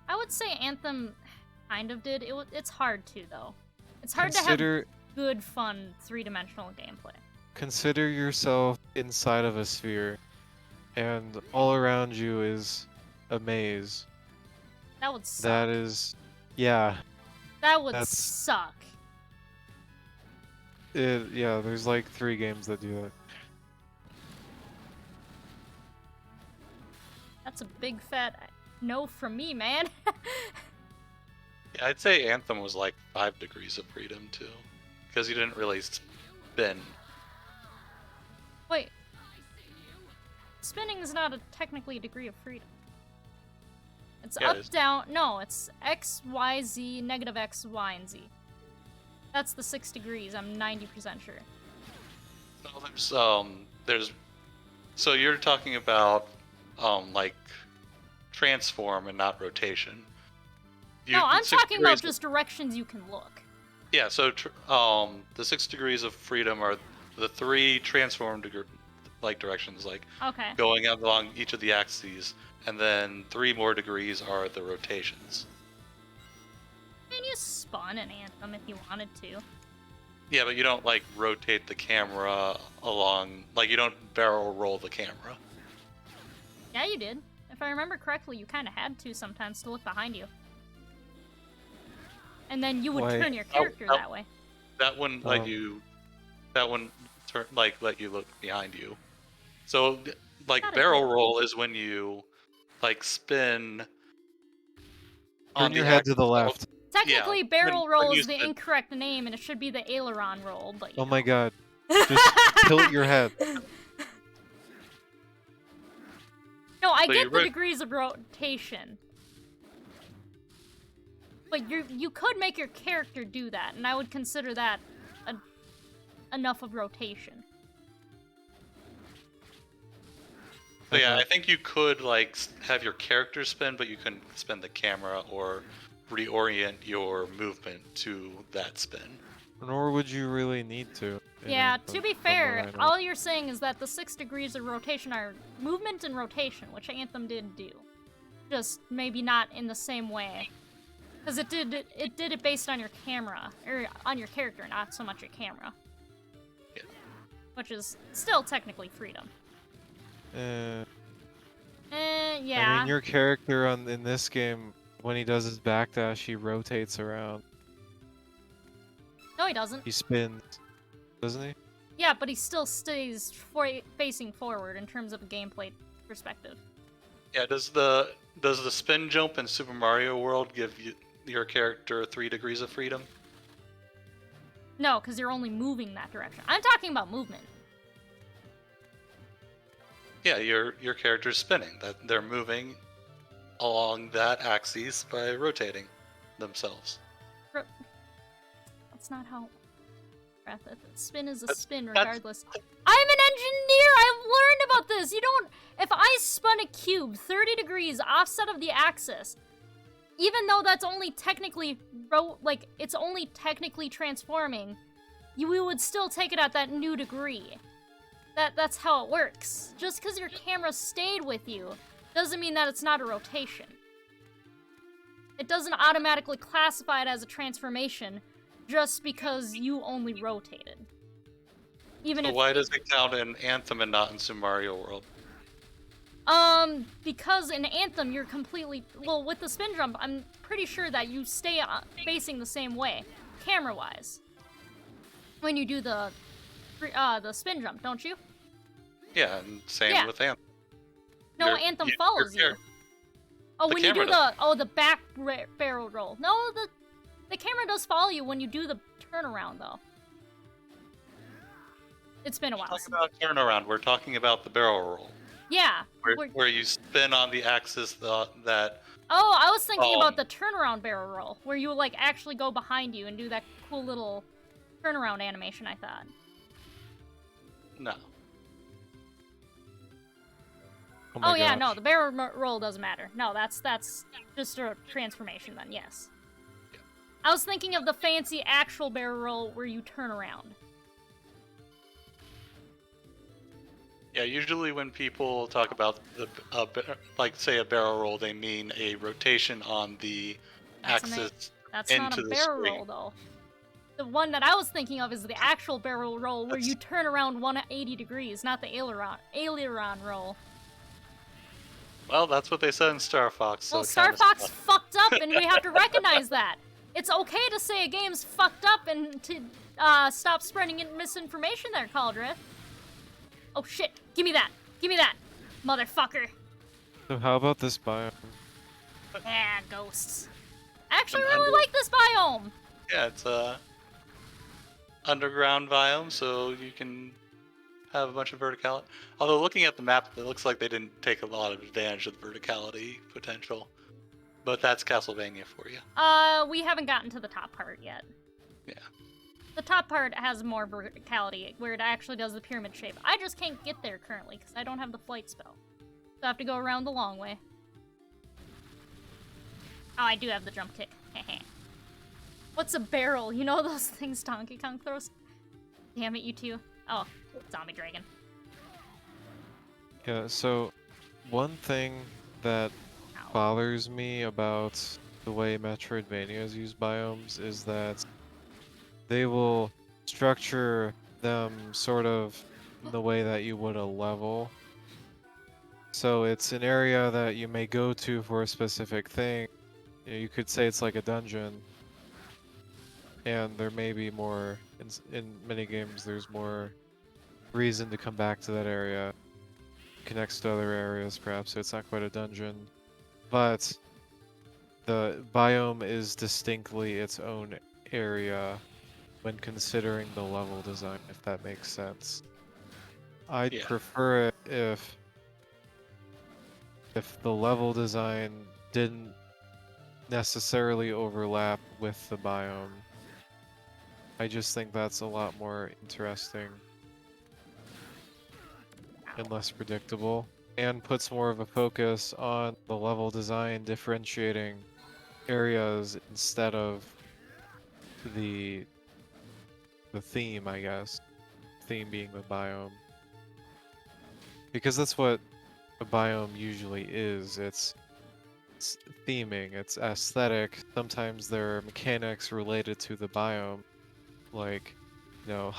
I would say Anthem kind of did. It's hard to though. It's hard to have Consider good, fun, three-dimensional gameplay. consider yourself inside of a sphere, and all around you is a maze. That would suck. That is, yeah, That would that's- suck. yeah. There's like 3 games that do that. That's a big fat no from me, man. Yeah, I'd say Anthem was like 5 degrees of freedom too, because you didn't really spin. Wait. Spinning is not technically a degree of freedom. It's Yeah, it up, is. down. No, it's X, Y, Z, negative X, Y, and Z. That's the 6 degrees. I'm 90% sure. No, there's. So you're talking about, like, transform and not rotation. No, I'm 6 talking about degrees- just directions you can look. Yeah, so the 6 degrees of freedom are the 3 transform directions, like Okay. going out along each of the axes, and then 3 more degrees are the rotations. I mean, you spun an Anthem if you wanted to. Yeah, but you don't like rotate the camera along, like you don't barrel roll the camera. Yeah, you did. If I remember correctly, you kind of had to sometimes to look behind you. And then you would Why- turn your character oh. that way. That wouldn't Oh. let you. That wouldn't let you look behind you. So like Thought it barrel did. roll is when you like spin. Turn on your the head to axis the of- left. Technically, when- barrel when roll you is the spin- incorrect name, and it should be the aileron roll. But you Oh my know. god. Just tilt your head. No, I So get you the ro- degrees of rotation. But you could make your character do that, and I would consider that enough of rotation. So yeah, Okay. I think you could like have your character spin, but you couldn't spin the camera or reorient your movement to that spin. Nor would you really need to. in Yeah, Anthem, to be from fair, what I know. all you're saying is that the 6 degrees of rotation are movement and rotation, which Anthem did do. Just maybe not in the same way. Because it did it based on your camera, or on your character, not so much your camera. Yeah. Which is still technically freedom. Yeah. I mean, your character in this game, when he does his backdash, he rotates around. No, he doesn't. He spins, doesn't he? Yeah, but he still stays facing forward in terms of a gameplay perspective. Yeah, does the spin jump in Super Mario World give your character 3 degrees of freedom? No, because you're only moving that direction. I'm talking about movement. Yeah, your character's spinning. That they're moving along that axis by rotating themselves. That's not how. Spin is a That's- spin that's- regardless. I'm an engineer! I've learned about this! You don't. If I spun a cube 30 degrees offset of the axis, even though that's only technically. It's only technically transforming, we would still take it at that new degree. That's how it works. Just because your camera stayed with you doesn't mean that it's not a rotation. It doesn't automatically classify it as a transformation just because you only rotated. Even So if why does it count in Anthem and not in Super Mario World? because in Anthem you're completely with the spin jump, I'm pretty sure that you stay facing the same way, camera-wise. When you do the spin jump, don't you? Yeah, and same Yeah. with Anthem. No, Your- Anthem your follows you. char- Oh, the when you do camera the back barrel roll. No, the camera does follow you when you do the turnaround though. It's been a while. We're talking about turnaround. We're talking about the barrel roll, Yeah. where you spin on the axis that. Oh, I was thinking about Um, the turnaround barrel roll, where you like actually go behind you and do that cool little turnaround animation. I thought. No. my Oh yeah, gosh. no, the barrel roll doesn't matter. No, that's just a transformation then. Yes. Yeah. I was thinking of the fancy actual barrel roll where you turn around. Yeah, usually when people talk about like say a barrel roll, they mean a rotation on the axis That's not a into the barrel roll screen. though. The one that I was thinking of is the actual barrel roll where you That's turn around 180 degrees, not the aileron roll. well, that's what they said in Star Fox, so Well, it Star kind of Fox fucked up, and we have to recognize that. It's okay to say a game's fucked up and to stop spreading misinformation there, Cauldrath. Oh shit! Give me that! Give me that! Motherfucker! So how about this biome? Ah, ghosts. I actually an really like this biome! yeah, it's a underground biome, so you can have a bunch of verticality. Although looking at the map, it looks like they didn't take a lot of advantage of the verticality potential. But that's Castlevania for you. We haven't gotten to the top part yet. Yeah. The top part has more verticality, where it actually does the pyramid shape. I just can't get there currently, because I don't have the flight spell. So I have to go around the long way. Oh, I do have the jump kick. What's a barrel? You know those things Donkey Kong throws? Damn it, you two. Oh, zombie dragon. Yeah, so one thing that Ow. bothers me about the way Metroidvanias use biomes is that they will structure them sort of in the way that you would a level. So it's an area that you may go to for a specific thing. You could say it's like a dungeon, and there may be more in many games. There's more reason to come back to that area. Connects to other areas, perhaps. So it's not quite a dungeon, but the biome is distinctly its own area when considering the level design, if that makes sense. I'd Yeah. prefer it if the level design didn't necessarily overlap with the biome. I just think that's a lot more interesting and less predictable, and puts more of a focus on the level design differentiating areas instead of the theme, I guess. Theme being the biome. Because that's what a biome usually is. It's theming, it's aesthetic. Sometimes there are mechanics related to the biome, like, you know,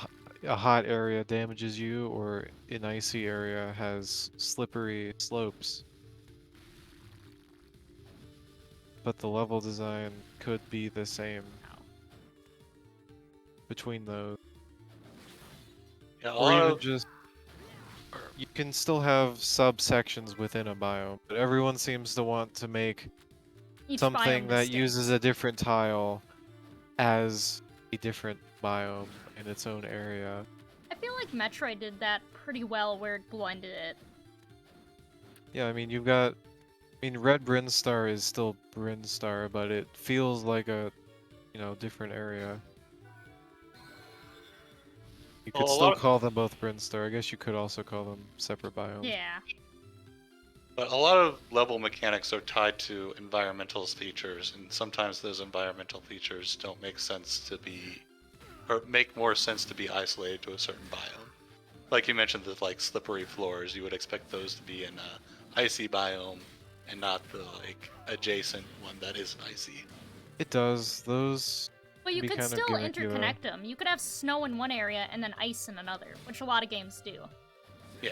a hot area damages you, or an icy area has slippery slopes. But the level design could be the same between those. Yeah, a Or lot even of just, you can still have subsections within a biome, but everyone seems to want to make Each something biome that distinct. uses a different tile as a different biome in its own area. I feel like Metroid did that pretty well, where it blended it. Yeah, I mean, you've got, Red Brinstar is still Brinstar, but it feels like a, different area. You could well, a still lot call them both Brinstar. I guess you could also call them separate biomes. Yeah. but a lot of level mechanics are tied to environmental features, and sometimes those environmental features don't make sense to be, or make more sense to be isolated to a certain biome. Like you mentioned, the like slippery floors, you would expect those to be in a icy biome, and not the like adjacent one that isn't icy. It does. Those But can you be could kind of still gimmicky, though. interconnect them. You could have snow in one area and then ice in another, which a lot of games do. Yeah.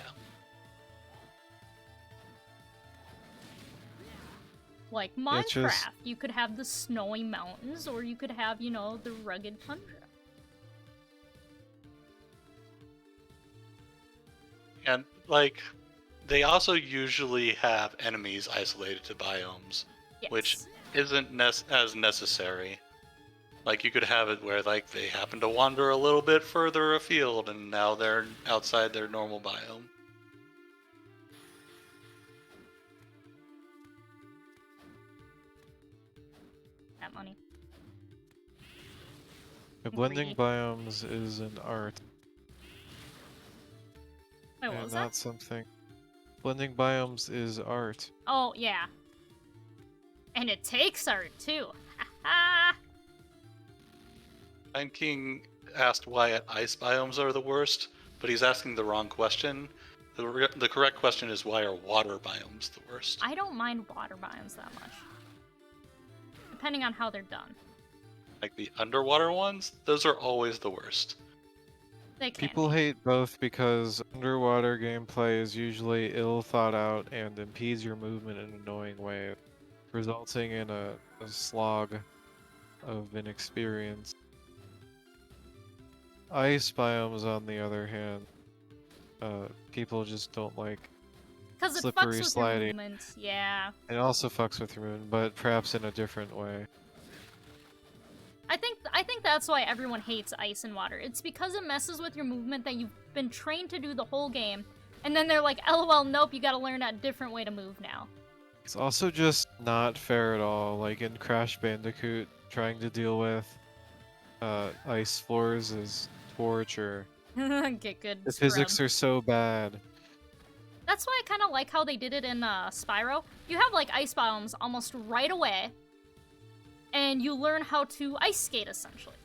Like It's just, Minecraft, you could have the snowy mountains, or you could have, the rugged tundra. And like they also usually have enemies isolated to biomes, which Yes. isn't as necessary. Like you could have it where like they happen to wander a little bit further afield and now they're outside their normal biome. That money. blending Greedy. biomes is an art, Wait, what and was that? not something. Blending biomes is art. Oh, yeah. And it takes art, too. Ha And King asked why ice biomes are the worst, but he's asking the wrong question. The correct question is, why are water biomes the worst? I don't mind water biomes that much, depending on how they're done. Like the underwater ones, those are always the worst. They can People be. hate both because underwater gameplay is usually ill thought out and impedes your movement in annoying ways, resulting in a slog of inexperience. Ice biomes, on the other hand, people just don't like. Because it fucks Slippery with sliding. your movement. Yeah. It also fucks with your movement, but perhaps in a different way. I think that's why everyone hates ice and water. It's because it messes with your movement that you've been trained to do the whole game, and then they're like, "LOL, nope, you got to learn a different way to move now." It's also just not fair at all. Like in Crash Bandicoot, trying to deal with ice floors is torture. Get good. The Scrub. physics are so bad. That's why I kind of like how they did it in Spyro. You have like ice biomes almost right away, and you learn how to ice skate essentially.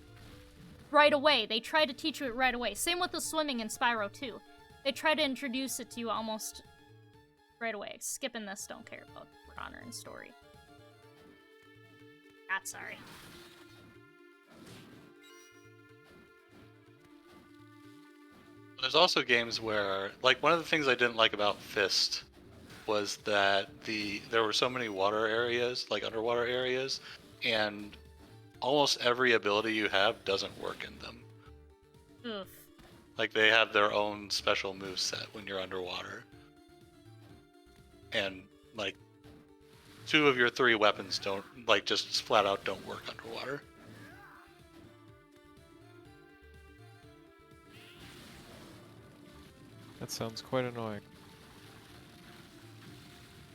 Right away. They try to teach you it right away. Same with the swimming in Spyro too. They try to introduce it to you almost right away. Skipping this, don't care about honor and story. Not sorry. There's also games where, like, one of the things I didn't like about Fist was that there were so many water areas, like underwater areas, and almost every ability you have doesn't work in them. Oof. Like, they have their own special move set when you're underwater. And, like, 2 of your 3 weapons don't, like, just flat out don't work underwater. That sounds quite annoying.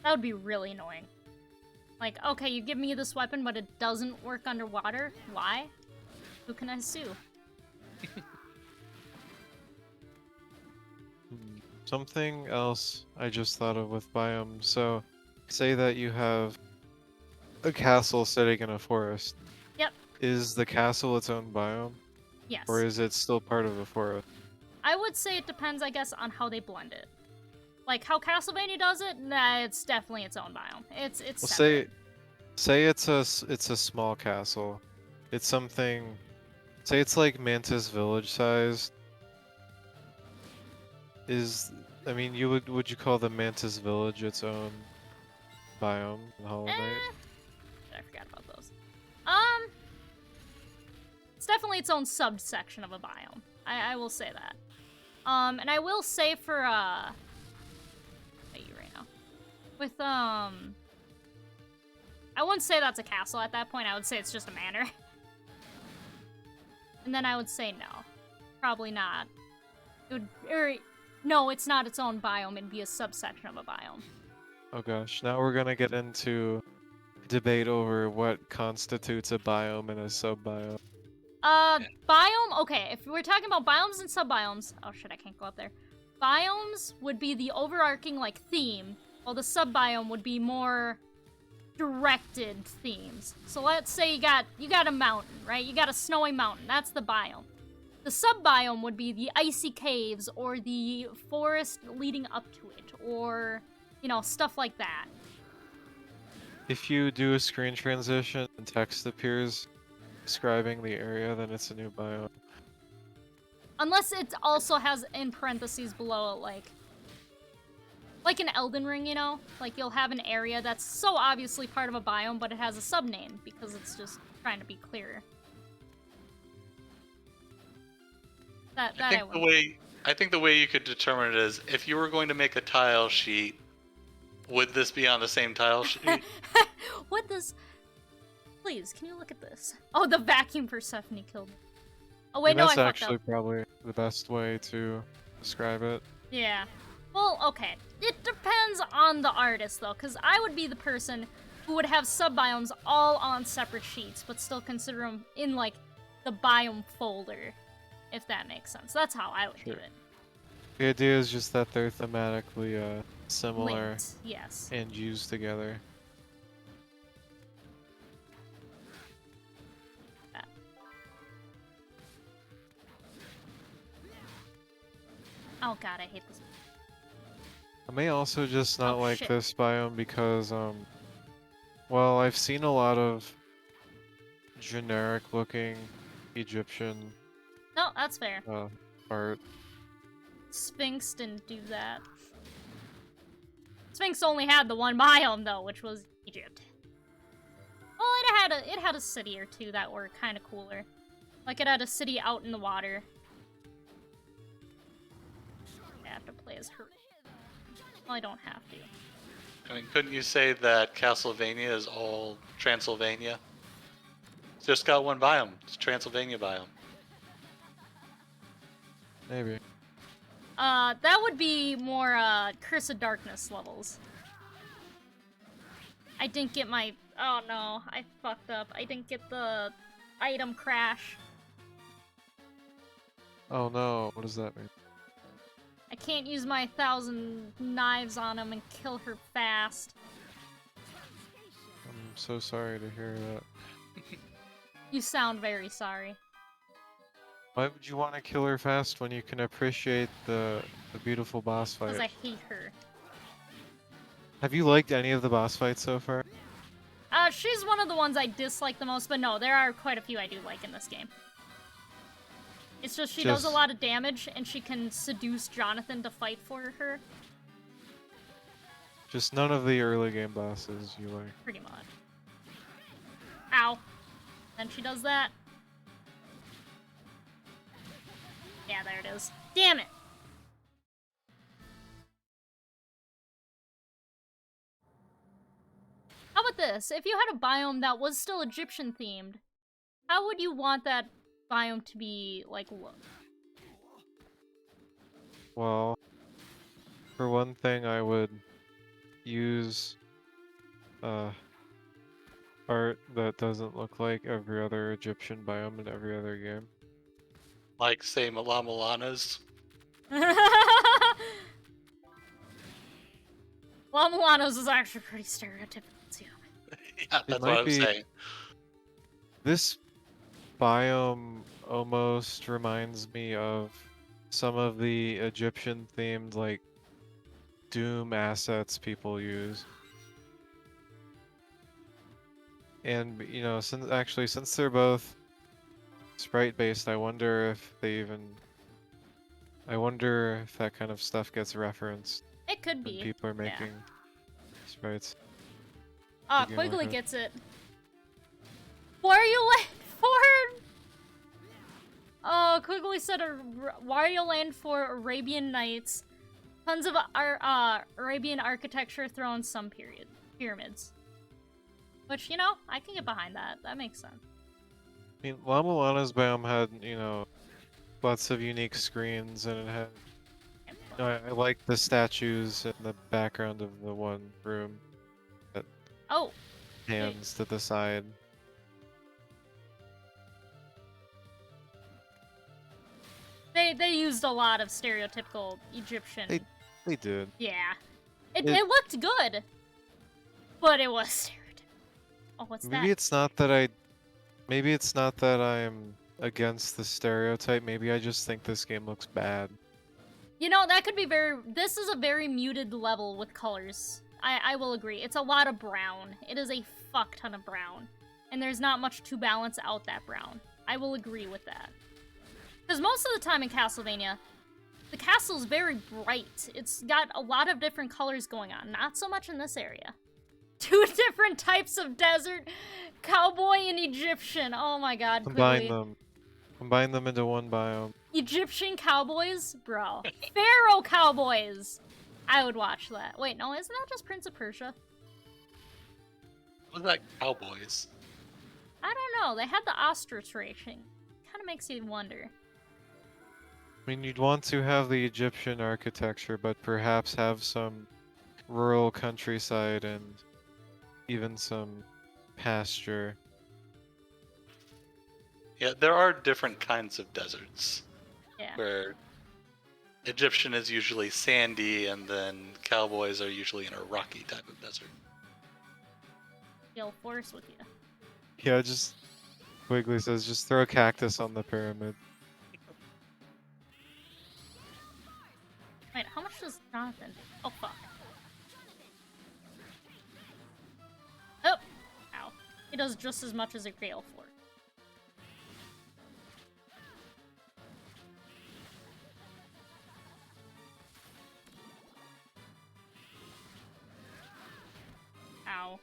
That would be really annoying. Like, okay, you give me this weapon, but it doesn't work underwater. Why? Who can I sue? Something else I just thought of with biome. So, say that you have a castle sitting in a forest. Yep. Is the castle its own biome, Yes. or is it still part of the forest? I would say it depends, I guess, on how they blend it. Like how Castlevania does it, nah, it's definitely its own biome. It's Well, separate. say it's a small castle. It's something. Say it's like Mantis Village size. I mean, would you call the Mantis Village its own biome in Hollow Knight? I forgot about those. It's definitely its own subsection of a biome. I will say that. And I will say for you right now. With I wouldn't say that's a castle at that point. I would say it's just a manor. And then I would say no, probably not. It would, no, it's not its own biome. It'd be a subsection of a biome. Oh gosh, now we're gonna get into debate over what constitutes a biome and a sub-biome. Biome, okay, if we're talking about biomes and subbiomes, oh shit, I can't go up there. Biomes would be the overarching, like, theme, while the subbiome would be more directed themes. So let's say you got a mountain, right? You got a snowy mountain, that's the biome. The subbiome would be the icy caves, or the forest leading up to it, or, you know, stuff like that. If you do a screen transition and text appears describing the area, then it's a new biome. Unless it also has in parentheses below it, like an Elden Ring, you know? Like, you'll have an area that's so obviously part of a biome, but it has a subname, because it's just trying to be clearer. I think the way you could determine it is, if you were going to make a tile sheet, would this be on the same tile sheet? What does... Please, can you look at this? Oh, the vacuum Persephone killed. Oh wait, And no, I that's fucked actually up. probably the best way to describe it. Yeah. Well, okay. It depends on the artist, though, because I would be the person who would have subbiomes all on separate sheets, but still consider them in, like, the biome folder, if that makes sense. That's how I would do Sure. it. The idea is just that they're thematically similar Linked, yes. and used together. Oh god, I hate this. I may also just not Oh, like shit. this biome because, well, I've seen a lot of generic-looking Egyptian No, that's fair. art. Sphinx didn't do that. Sphinx only had the one biome though, which was Egypt. Well, it had a city or two that were kind of cooler. Like it had a city out in the water. I have to play as her. Well, I don't have to. I mean, couldn't you say that Castlevania is all Transylvania? It's just got one biome. It's Transylvania biome. Maybe. That would be more, Curse of Darkness levels. I didn't get my... Oh no, I fucked up. I didn't get the item crash. Oh no, what does that mean? I can't use my 1,000 knives on him and kill her fast. I'm so sorry to hear that. You sound very sorry. Why would you want to kill her fast when you can appreciate the beautiful boss Because I fight? hate her. Have you liked any of the boss fights so far? She's one of the ones I dislike the most, but no, there are quite a few I do like in this game. It's just she does a lot of damage, and she can seduce Jonathan to fight for her. Just none of the early game bosses you like. Pretty much. Ow. Then she does that. Yeah, there it is. Damn it! How about this? If you had a biome that was still Egyptian themed, how would you want that biome to be, like, look? Well, for one thing, I would use art that doesn't look like every other Egyptian biome in every other game. Like, say, Milana's. Well, Milano's is actually pretty stereotypical, too. Yeah, that's what might I'm be- saying. This biome almost reminds me of some of the Egyptian themed like Doom assets people use. And you know, since they're both sprite based, I wonder if that kind of stuff gets referenced It could when be. people are Yeah. making sprites. Begin Quigley like that. gets it. Why are you late for? Oh, Quigley said, "Why are you land for Arabian Nights? Tons of Arabian architecture thrown some pyramids." Which, you know, I can get behind that. That makes sense. I mean, La Milana's biome had, you know, lots of unique screens, and it had. I like the statues in the background of the one room. Oh, Hands to the side. they used a lot of stereotypical Egyptian. They did. Yeah, it looked good, but it was stereotypical. Oh, what's Maybe that? it's not that I'm against the stereotype. Maybe I just think this game looks bad. You know, that could be this is a very muted level with colors. I will agree. It's a lot of brown. It is a fuck ton of brown. And there's not much to balance out that brown. I will agree with that. Because most of the time in Castlevania, the castle is very bright. It's got a lot of different colors going on. Not so much in this area. 2 different types of desert. Cowboy and Egyptian. Oh my god, Combine Quigley. them. Combine them into one biome. Egyptian cowboys? Bro. Pharaoh cowboys! I would watch that. Wait, no, isn't that just Prince of Persia? What was that, Cowboys? I don't know. They had the ostrich racing. Kind of makes you wonder. I mean, you'd want to have the Egyptian architecture, but perhaps have some rural countryside and even some pasture. Yeah, there are different kinds of deserts. Yeah. Where Egyptian is usually sandy, and then Cowboys are usually in a rocky type of desert. He'll force with you. Yeah, Wiggly says, just throw a cactus on the pyramid. Wait, how much much does Jonathan do? Oh, fuck. Oh! Ow. He does just as much as a Gale Force. Ow.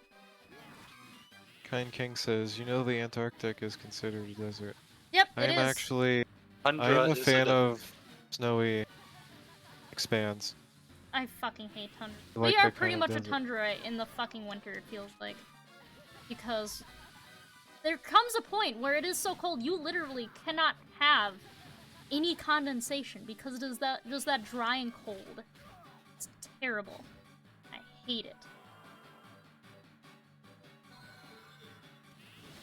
Kind King says, you know the Antarctic is considered a desert. Yep, it I'm is. actually, Tundra I'm a is fan a of snowy expanse. I fucking hate tundra. I We like are that pretty kind of much a desert. tundra in the fucking winter, it feels like. Because there comes a point where it is so cold you literally cannot have any condensation because it is that dry and cold. It's terrible. I hate it.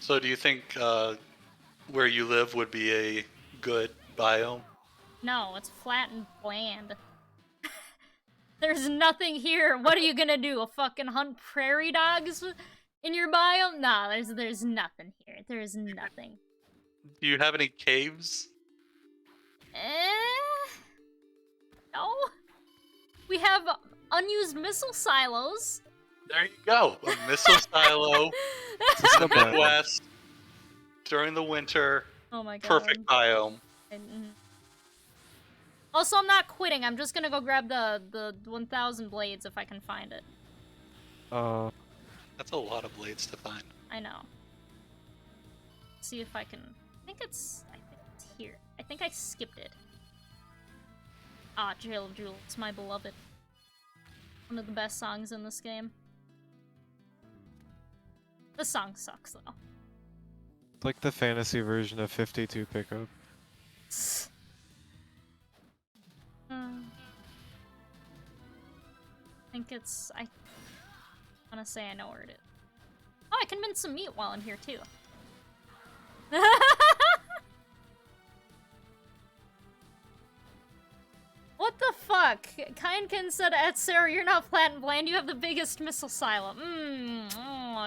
So do you think where you live would be a good biome? No, it's flat and bland. There's nothing here. What are you gonna do? Fucking hunt prairie dogs in your biome? Nah, there's nothing here. There's nothing. Do you have any caves? No. We have unused missile silos. There you go. A missile silo This is in the the biome. Midwest during the winter. Oh my god. Perfect biome. Also, I'm not quitting. I'm just gonna go grab the 1,000 blades if I can find it. That's a lot of blades to find. I know. See if I can. I think it's here. I think I skipped it. Ah, Jail of Jewels, my beloved. One of the best songs in this game. The song sucks though. It's like the fantasy version of 52 pickup. I think it's. I want to say I know where it is. Oh, I can mince some meat while I'm here too. What the fuck? Kindkin said, Atcero, you're not flat and bland. You have the biggest missile silo.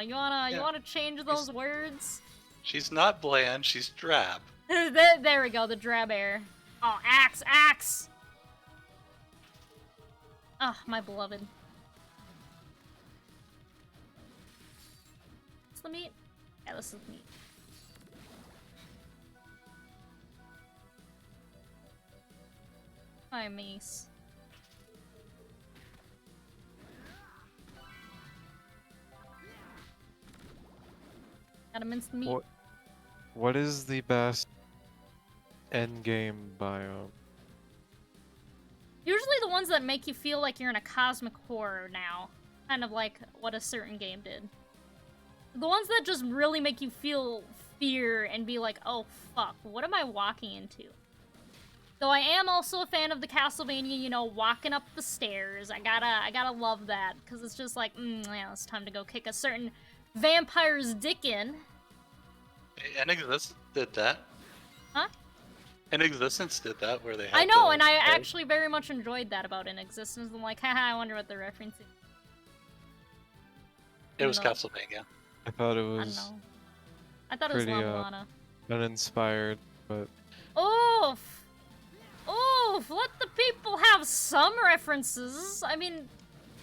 You wanna change those words? She's not bland, she's drab. There we go, the drab air. Oh, axe! Oh, my beloved. What's the meat? Yeah, this is meat. My mace. Gotta mince the meat. What is the best endgame biome? Usually the ones that make you feel like you're in a cosmic horror now. Kind of like what a certain game did. The ones that just really make you feel fear and be like, oh fuck, what am I walking into? Though I am also a fan of the Castlevania, you know, walking up the stairs. I gotta love that, because it's just like, yeah, it's time to go kick a certain vampire's dick in. And Existence did that. Huh? And Existence did that, where they had I know, the and I stairs. actually very much enjoyed that about In Existence. I'm like, haha, I wonder what they're referencing. It was No. Castlevania. I thought it I don't was know. I thought it was pretty, Lana. uninspired, but Oof! Oof! Let the people have some references. I mean,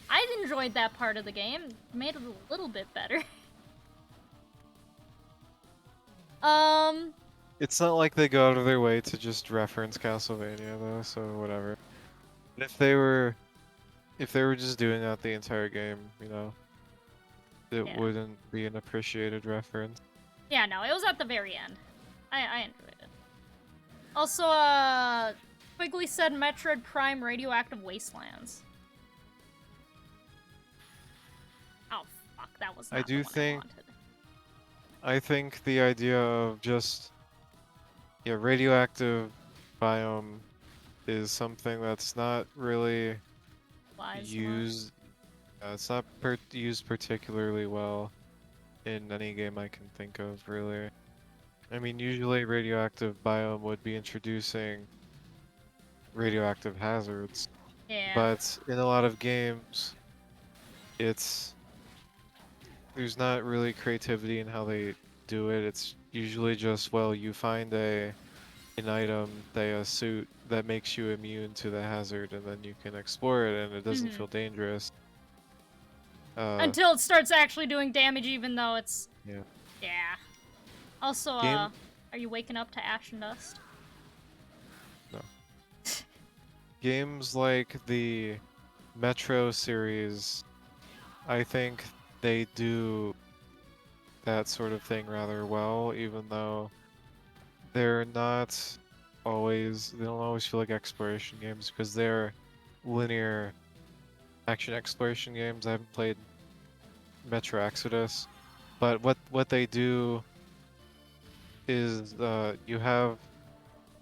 I enjoyed that part of the game. Made it a little bit better. it's not like they go out of their way to just reference Castlevania though, so whatever. And if they were just doing that the entire game, you know, it Yeah. wouldn't be an appreciated reference. Yeah, no, it was at the very end. I enjoyed it. Also, Quigley said Metroid Prime Radioactive Wastelands. Oh, fuck, that was not I do the one think- I wanted. I think the idea of just radioactive biome is something that's not really Wise used. It's not used particularly well in any game I can think of, really. I mean, usually radioactive biome would be introducing radioactive hazards, Yeah. but in a lot of games, there's not really creativity in how they do it. It's usually just, well, you find a an item, say a suit that makes you immune to the hazard, and then you can explore it and it doesn't Mhm. feel dangerous. Until it starts actually doing damage, even though it's Yeah. yeah. Also, Game are you waking up to ash and dust? no. Games like the Metro series, I think they do that sort of thing rather well, even though they're not they don't always feel like exploration games because they're linear action exploration games. I haven't played Metro Exodus, but what they do is you have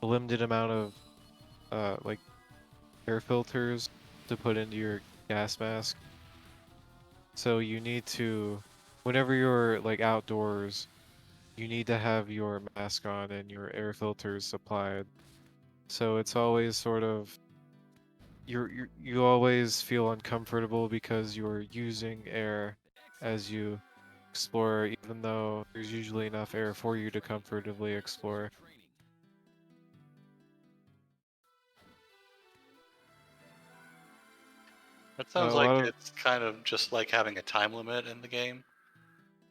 a limited amount of like air filters to put into your gas mask. So you need to, whenever you're like outdoors, you need to have your mask on and your air filters supplied. So it's always sort of you always feel uncomfortable because you're using air as you explore, even though there's usually enough air for you to comfortably explore. That A sounds like lot of, it's kind of just like having a time limit in the game.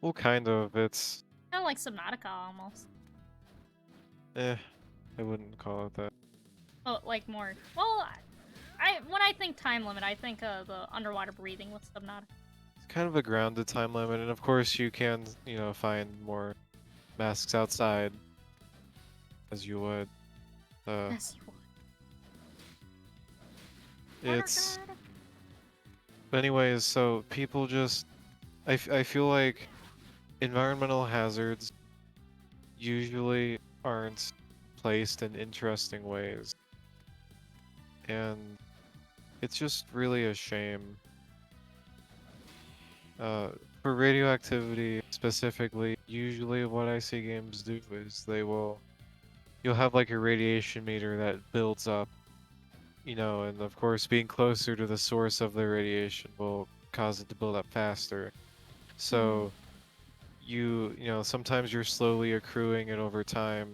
well, kind of, it's, Kind of like Subnautica almost. eh, I wouldn't call it that. Oh, like more. Well, when I think time limit, I think the underwater breathing with Subnautica. It's kind of a grounded time limit, and of course you can, find more masks outside as you would. Uh, Yes, you would. it's, but anyways, so people just, I feel like environmental hazards usually aren't placed in interesting ways, and it's just really a shame. Uh, for radioactivity specifically, usually what I see games do is you'll have like a radiation meter that builds up, and of course being closer to the source of the radiation will cause it to build up faster. So sometimes you're slowly accruing it over time,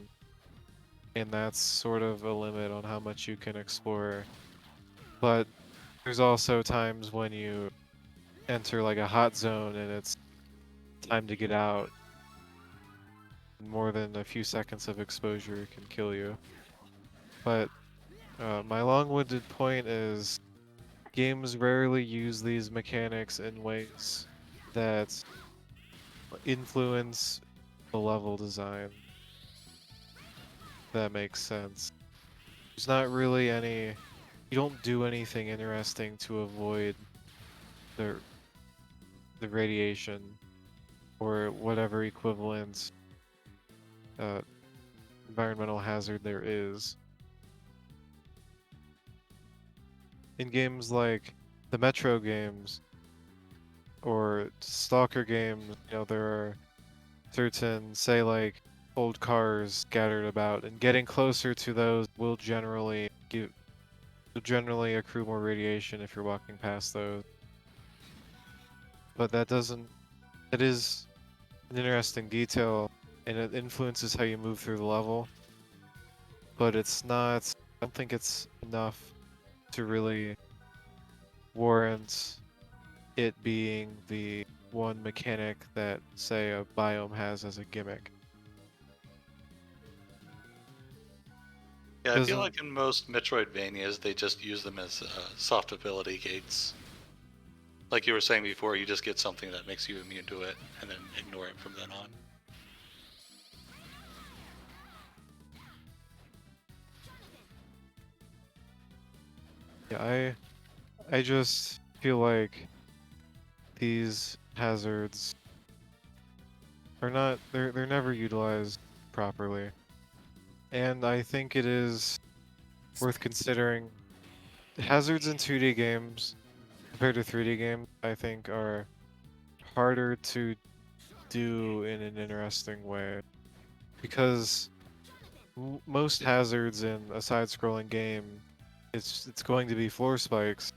and that's sort of a limit on how much you can explore. But there's also times when you enter like a hot zone and it's time to get out. More than a few seconds of exposure can kill you. But my long-winded point is games rarely use these mechanics in ways that influence the level design. That makes sense. There's not really you don't do anything interesting to avoid the the radiation or whatever equivalent uh, environmental hazard there is. In games like the Metro games or Stalker games, there are certain, say, like old cars scattered about, and getting closer to those will generally accrue more radiation if you're walking past those. But it is an interesting detail, and it influences how you move through the level. But I don't think it's enough to really warrant it being the one mechanic that, say, a biome has as a gimmick. Yeah, I feel Doesn't like in most Metroidvanias, they just use them as soft ability gates. Like you were saying before, you just get something that makes you immune to it, and then ignore it from then on. yeah, I just feel like these hazards are not they're never utilized properly. And I think it is worth considering hazards in 2D games compared to 3D games, I think are harder to do in an interesting way because most hazards in a side-scrolling game, it's going to be floor spikes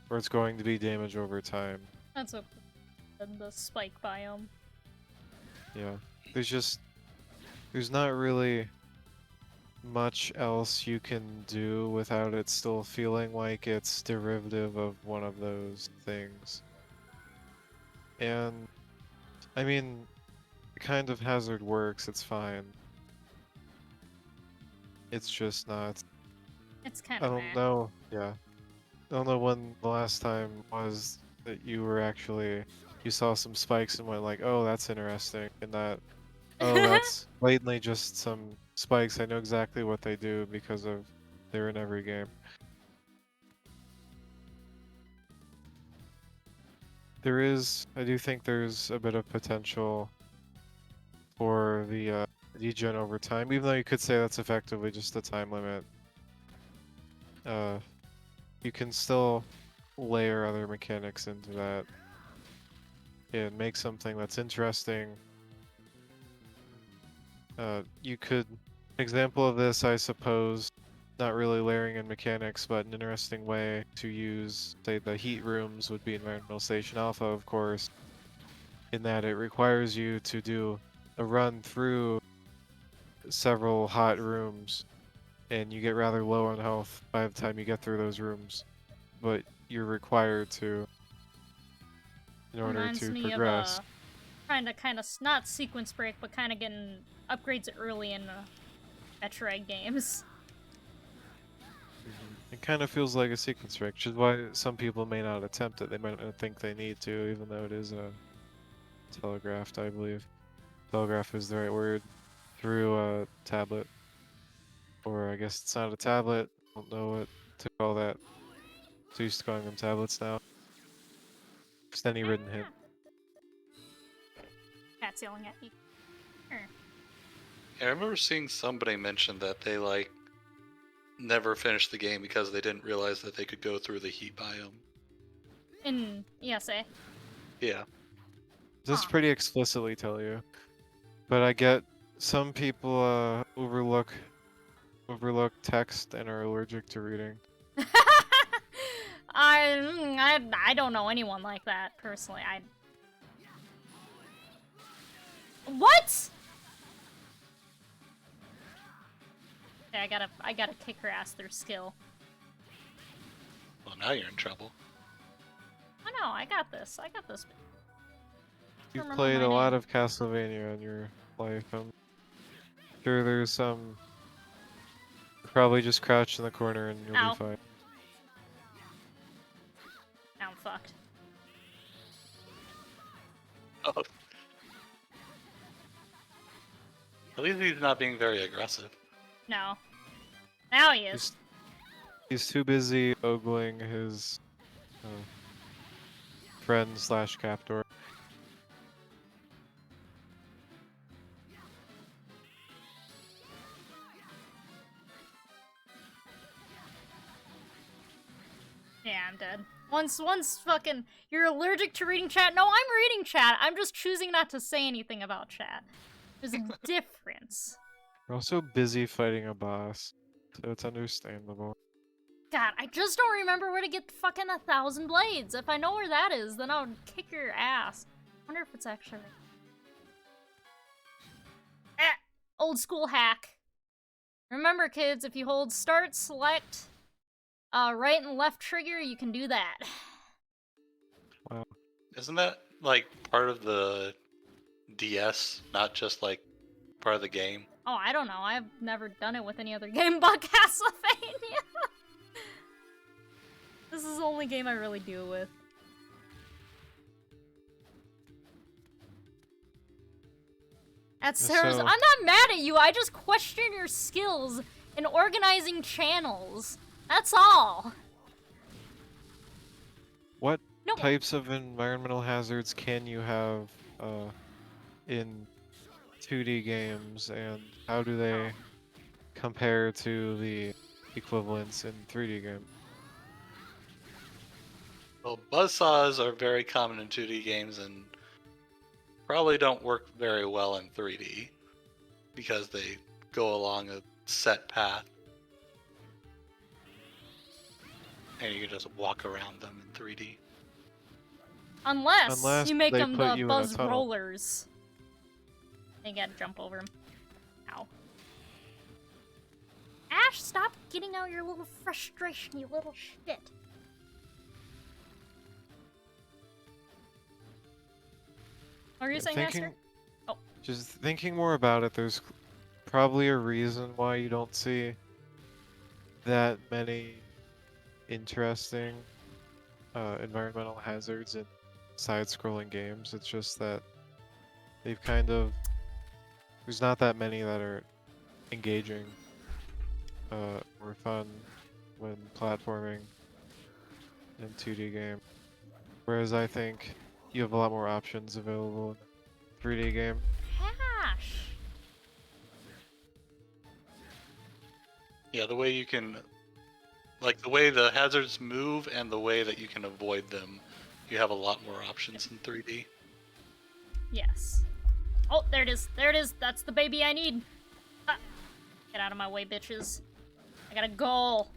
or it's going to be damage over time. That's a the spike biome. Yeah, there's not really much else you can do without it still feeling like it's derivative of one of those things. And I mean, the kind of hazard works, it's fine. It's just not. It's kind I of don't meh. know. Yeah. I don't know when the last time was that you were actually you saw some spikes and went like, oh, that's interesting, and not, oh, that's blatantly just some spikes. I know exactly what they do because of they're in every game. I do think there's a bit of potential for the degen over time, even though you could say that's effectively just a time limit. You can still layer other mechanics into that and make something that's interesting. You could, example of this, I suppose, not really layering in mechanics, but an interesting way to use, say, the heat rooms would be Environmental Station Alpha, of course, in that it requires you to do a run through several hot rooms, and you get rather low on health by the time you get through those rooms, but you're required to in order Reminds to me of progress. trying to kind of not sequence break, but kind of getting upgrades early in Metroid games. It kind of feels like a sequence break, which is why some people may not attempt it. They might not think they need to, even though it is a telegraphed, I believe. Telegraph is the right word. Through a tablet. Or I guess it's not a tablet. I don't know what to call that. So used to calling them tablets now. Just any written hint. Cat's yelling at me. Sure. Yeah, I remember seeing somebody mention that they like never finished the game because they didn't realize that they could go through the heat biome. In ESA. Yeah. This Huh. pretty explicitly tell you. But I get some people overlook text and are allergic to reading. I don't know anyone like that personally. What? Okay, I gotta kick her ass through skill. Well, now you're in trouble. Oh no, I got this. I got this. You've Remember played my a lot name. of Castlevania in your life. I'm sure there's some. Probably just crouch in the corner and you'll be Ow. fine. Now I'm fucked. Oh. At least he's not being very aggressive. No. Now he is. He's too busy ogling his friend slash captor. Yeah, I'm dead. Once fucking you're allergic to reading chat. No, I'm reading chat. I'm just choosing not to say anything about chat. There's a difference. You're also busy fighting a boss, so it's understandable. God, I just don't remember where to get fucking 1,000 blades. If I know where that is, then I'll kick your ass. I wonder if it's actually... Old school hack. Remember, kids, if you hold start, select, right and left trigger, you can do that. Wow. Isn't that like part of the DS, not just like part of the game? Oh, I don't know. I've never done it with any other game but Castlevania. This is the only game I really deal with. Atcero's, So- I'm not mad at you. I just question your skills in organizing channels. That's all. What No. types of environmental hazards can you have in 2D games, and how do they compare to the equivalents in 3D games? Well, buzzsaws are very common in 2D games and probably don't work very well in 3D because they go along a set path. And you can just walk around them in 3D. Unless you make they them put the you in a buzz tunnel. rollers. You gotta jump over them. Ow. Ash, stop getting out your little frustration, you little shit. What were you saying, Master? Oh. Just thinking more about it, there's probably a reason why you don't see that many interesting environmental hazards in side-scrolling games. It's just that they've there's not that many that are engaging or fun when platforming in 2D game. Whereas I think you have a lot more options available in a 3D game. Ash! Yeah, the way you can, like the way the hazards move and the way that you can avoid them, you have a lot more options in 3D. Yes. Oh, there it is. There it is. That's the baby I need. Get out of my way, bitches. I got a goal.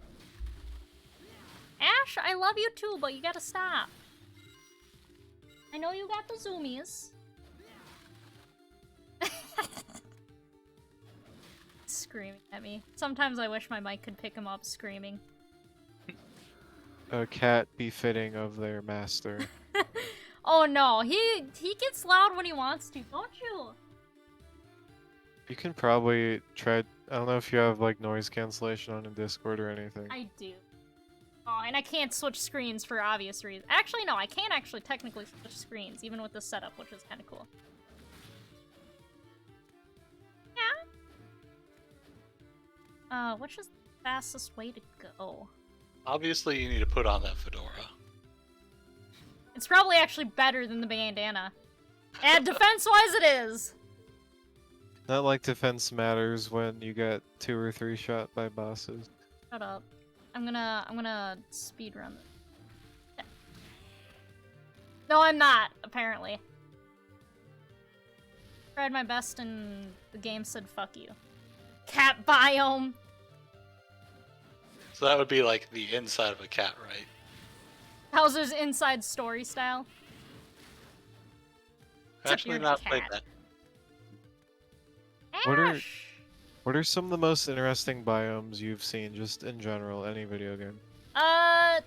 Ash, I love you too, but you gotta stop. I know you got the zoomies. Screaming at me. Sometimes I wish my mic could pick him up screaming. A cat befitting of their master. Oh no, he gets loud when he wants to, don't you? You can probably try. I don't know if you have like noise cancellation on in Discord or anything. I do. Oh, and I can't switch screens for obvious reasons. Actually, no, I can't actually technically switch screens, even with this setup, which is kind of cool. Yeah. Which is the fastest way to go? Obviously, you need to put on that fedora. It's probably actually better than the bandana. And defense-wise, it is. Not like defense matters when you get 2 or 3 shot by bosses. Shut up. I'm gonna speedrun this. Yeah. No, I'm not, apparently. Tried my best and the game said fuck you. Cat biome! So that would be like the inside of a cat, right? Bowser's Inside Story style. I've actually not played that. Ash! What are some of the most interesting biomes you've seen, just in general, any video game? Oh!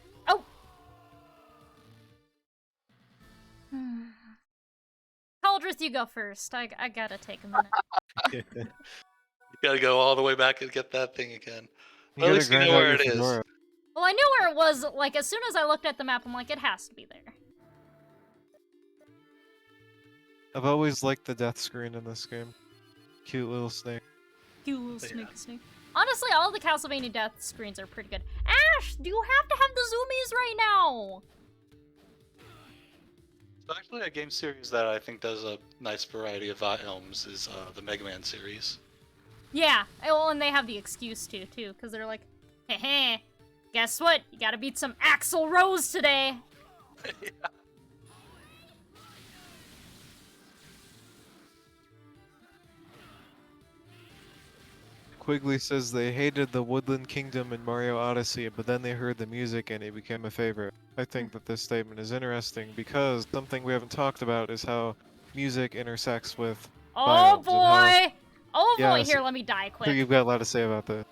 Cauldrath, you go first. I gotta take a minute. You gotta go all the way back and get that thing again. You At gotta least you grind know out where your it is. fedora. Well, I knew where it was, like, as soon as I looked at the map, I'm like, it has to be there. I've always liked the death screen in this game. Cute little snake. You little Yeah. snake. Honestly, all the Castlevania death screens are pretty good. Ash, do you have to have the zoomies right now? So actually, a game series that I think does a nice variety of biomes is the Mega Man series. Yeah, well, and they have the excuse to, too, because they're like, heh, guess what? You gotta beat some Axl Rose today. Yeah. Quigley says they hated the Woodland Kingdom in Mario Odyssey, but then they heard the music and it became a favorite. I think that this statement is interesting because something we haven't talked about is how music intersects with Oh biomes and how- boy! Oh boy, Yes. here, let me die So quick. you've got a lot to say about this.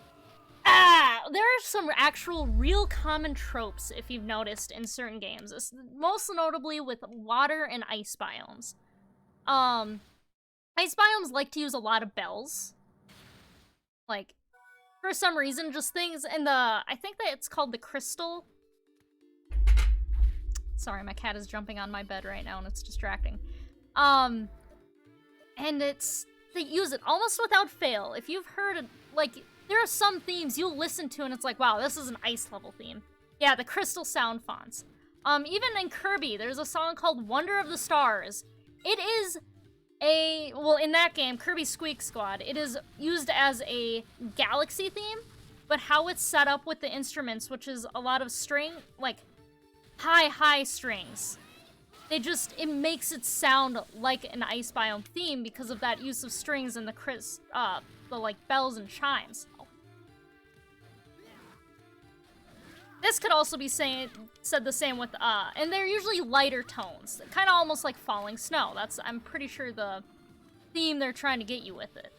There are some actual real common tropes, if you've noticed, in certain games. Most notably with water and ice biomes. Ice biomes like to use a lot of bells. Like, for some reason, just things in the... I think that it's called the crystal. Sorry, my cat is jumping on my bed right now and it's distracting. And they use it almost without fail. If you've heard, like, there are some themes you'll listen to and it's like, wow, this is an ice level theme. Yeah, the crystal sound fonts. Even in Kirby, there's a song called Wonder of the Stars. It is well, in that game, Kirby Squeak Squad, it is used as a galaxy theme, but how it's set up with the instruments, which is a lot of string, like, high strings. It makes it sound like an ice biome theme because of that use of strings and the like, bells and chimes. This could also be said the same with, and they're usually lighter tones, kind of almost like falling snow. I'm pretty sure the theme they're trying to get you with it.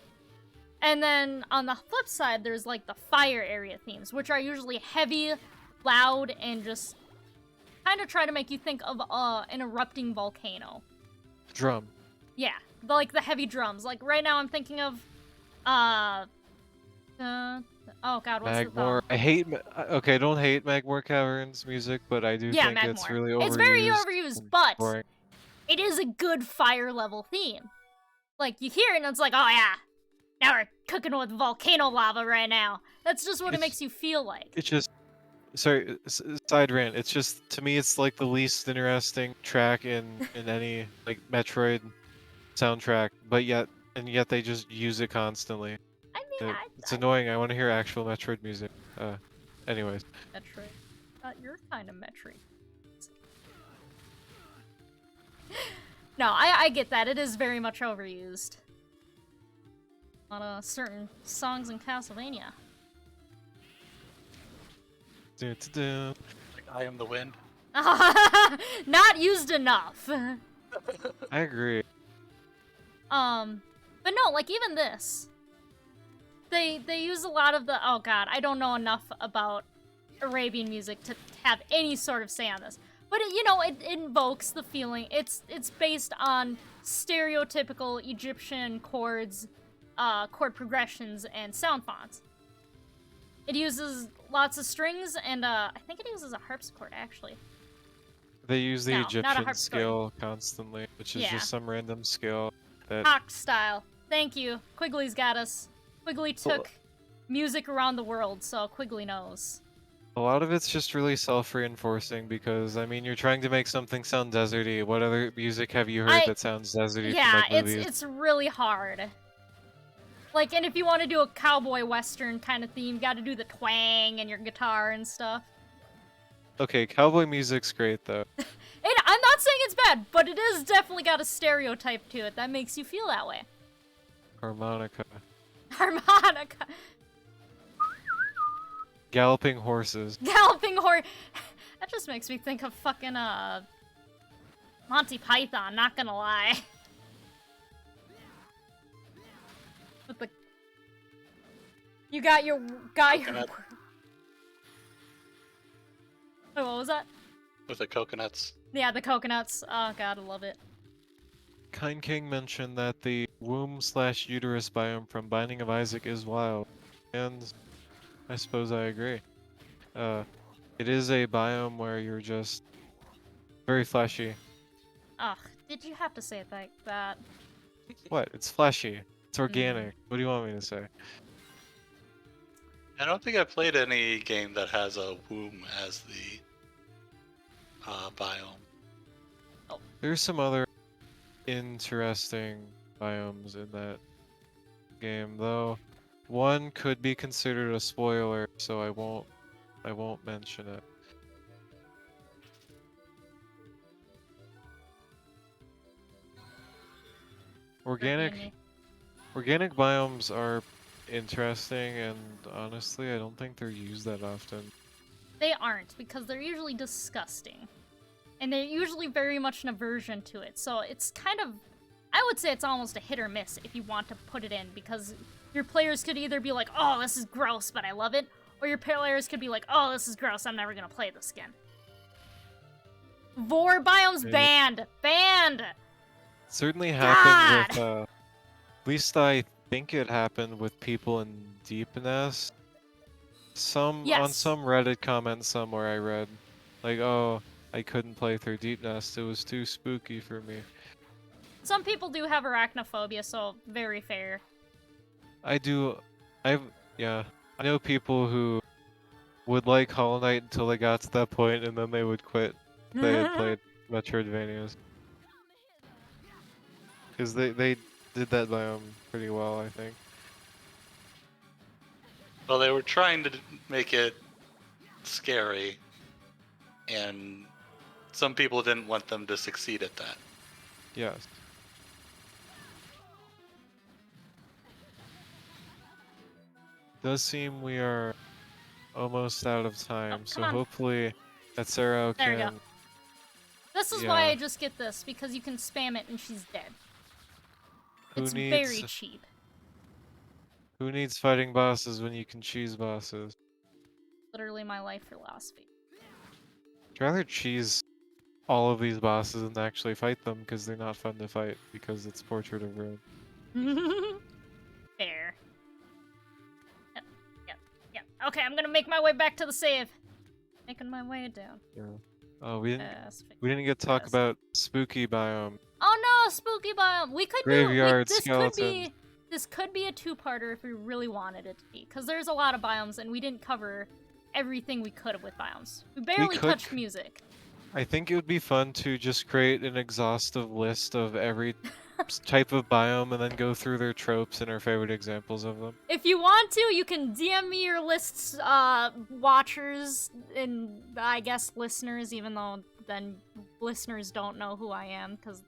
And then on the flip side, there's like the fire area themes, which are usually heavy, loud, and just kind of try to make you think of an erupting volcano. Drum. Yeah, like the heavy drums. Like right now, I'm thinking of oh god, what's Magmore. I hate. Okay, don't hate Magmore Caverns music, but I do yeah, think it's Magmore. really overused. It's very overused, and but boring. it is a good fire level theme. Like you hear it and it's like, oh yeah, now we're cooking with volcano lava right now. That's just what it makes you feel like. It's just. Sorry, side rant. It's just, to me, it's like the least interesting track in any like Metroid soundtrack, but yet they just use it constantly. I mean, It's annoying. I want to hear actual Metroid music. Anyways. Metroid. You're kind of Metroid. No, I get that. It is very much overused. On certain songs in Castlevania. Do. Like I Am the Wind. Not used enough. I agree. But no, like even this. They use a lot of the, oh god, I don't know enough about Arabian music to have any sort of say on this. But it invokes the feeling. It's based on stereotypical Egyptian chords, chord progressions, and sound fonts. It uses lots of strings, and I think it uses a harpsichord, actually. They use the No, not a Egyptian harpsichord. scale constantly, which is just some random scale that... Hock style. Thank you. Quigley's got us. Quigley took music around the world, so Quigley knows. A lot of it's just really self-reinforcing because, I mean, you're trying to make something sound deserty. What other music have you heard that sounds deserty from like movies? It's really hard. Like, and if you want to do a cowboy western kind of theme, you got to do the twang and your guitar and stuff. Okay, cowboy music's great though. And I'm not saying it's bad, but it is definitely got a stereotype to it that makes you feel that way. Harmonica. Harmonica. Galloping horses. Galloping horse. That just makes me think of fucking Monty Python. Not gonna lie. With the you got your Coconut. Wait, what was that? With the coconuts. Yeah, the coconuts. Oh god, I love it. Kind King mentioned that the womb/uterus biome from Binding of Isaac is wild, and I suppose I agree. It is a biome where you're just very fleshy. Ugh, did you have to say it like that? What? It's fleshy. It's organic. What do you want me to say? I don't think I played any game that has a womb as the biome. There's some other interesting biomes in that game, though. One could be considered a spoiler, so I won't mention it. Organic biomes are interesting, and honestly, I don't think they're used that often. They aren't, because they're usually disgusting. And they're usually very much an aversion to it. So it's kind of, I would say it's almost a hit or miss if you want to put it in, because your players could either be like, oh, this is gross, but I love it, or your players could be like, oh, this is gross, I'm never gonna play this again. Vor biomes banned! Banned! Certainly happened with, at least I think it happened with people in Deepness. On some Reddit comment somewhere I read, like, oh, I couldn't play through Deepness, it was too spooky for me. Some people do have arachnophobia, so very fair. I know people who would like Hollow Knight until they got to that point, and then they would quit if they had played Metroidvanias. Because they did that biome pretty well, I think. Well, they were trying to make it scary, and some people didn't want them to succeed at that. Yes. Does seem we are almost out of time, so hopefully Atcero can... There we go. This is why I just get this, because you can spam it and she's dead. It's very cheap. Who needs fighting bosses when you can cheese bosses? Literally my life philosophy. I'd rather cheese all of these bosses than actually fight them because they're not fun to fight because it's Portrait of Ruin. Fair. Yep. Okay, I'm gonna make my way back to the save. Making my way down. Yeah. Oh, we didn't Yes, get to talk yes. about spooky biome. Oh no, spooky biome. We could Graveyard this skeletons. this could be a two-parter if we really wanted it to be, because there's a lot of biomes and we didn't cover everything we could have with biomes. We barely could touched music. I think it would be fun to just create an exhaustive list of every type of biome and then go through their tropes and our favorite examples of them. If you want to, you can DM me your lists, watchers and I guess listeners, even though then listeners don't know who I am because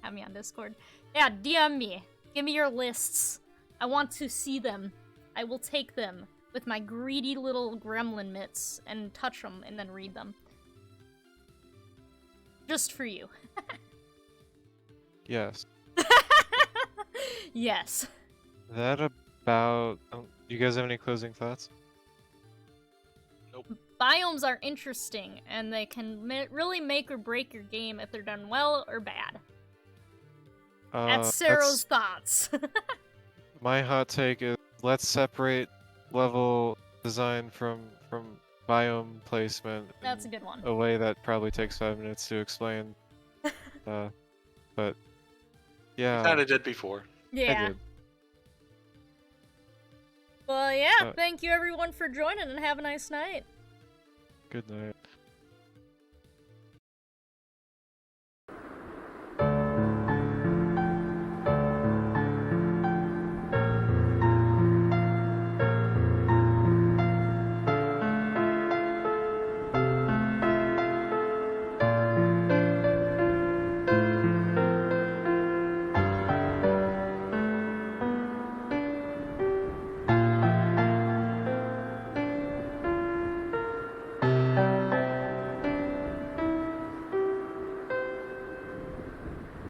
have me on Discord. Yeah, DM me. Give me your lists. I want to see them. I will take them with my greedy little gremlin mitts and touch them and then read them. Just for you. Yes. Yes. That about... you guys have any closing thoughts? Nope. Biomes are interesting, and they can really make or break your game if they're done well or bad. Atcero's thoughts. My hot take is let's separate level design from biome placement. That's a in good one. A way that probably takes 5 minutes to explain. But yeah, Kind of did before. I Yeah. did. Well, yeah, Uh, thank you everyone for joining and have a nice night. Good night.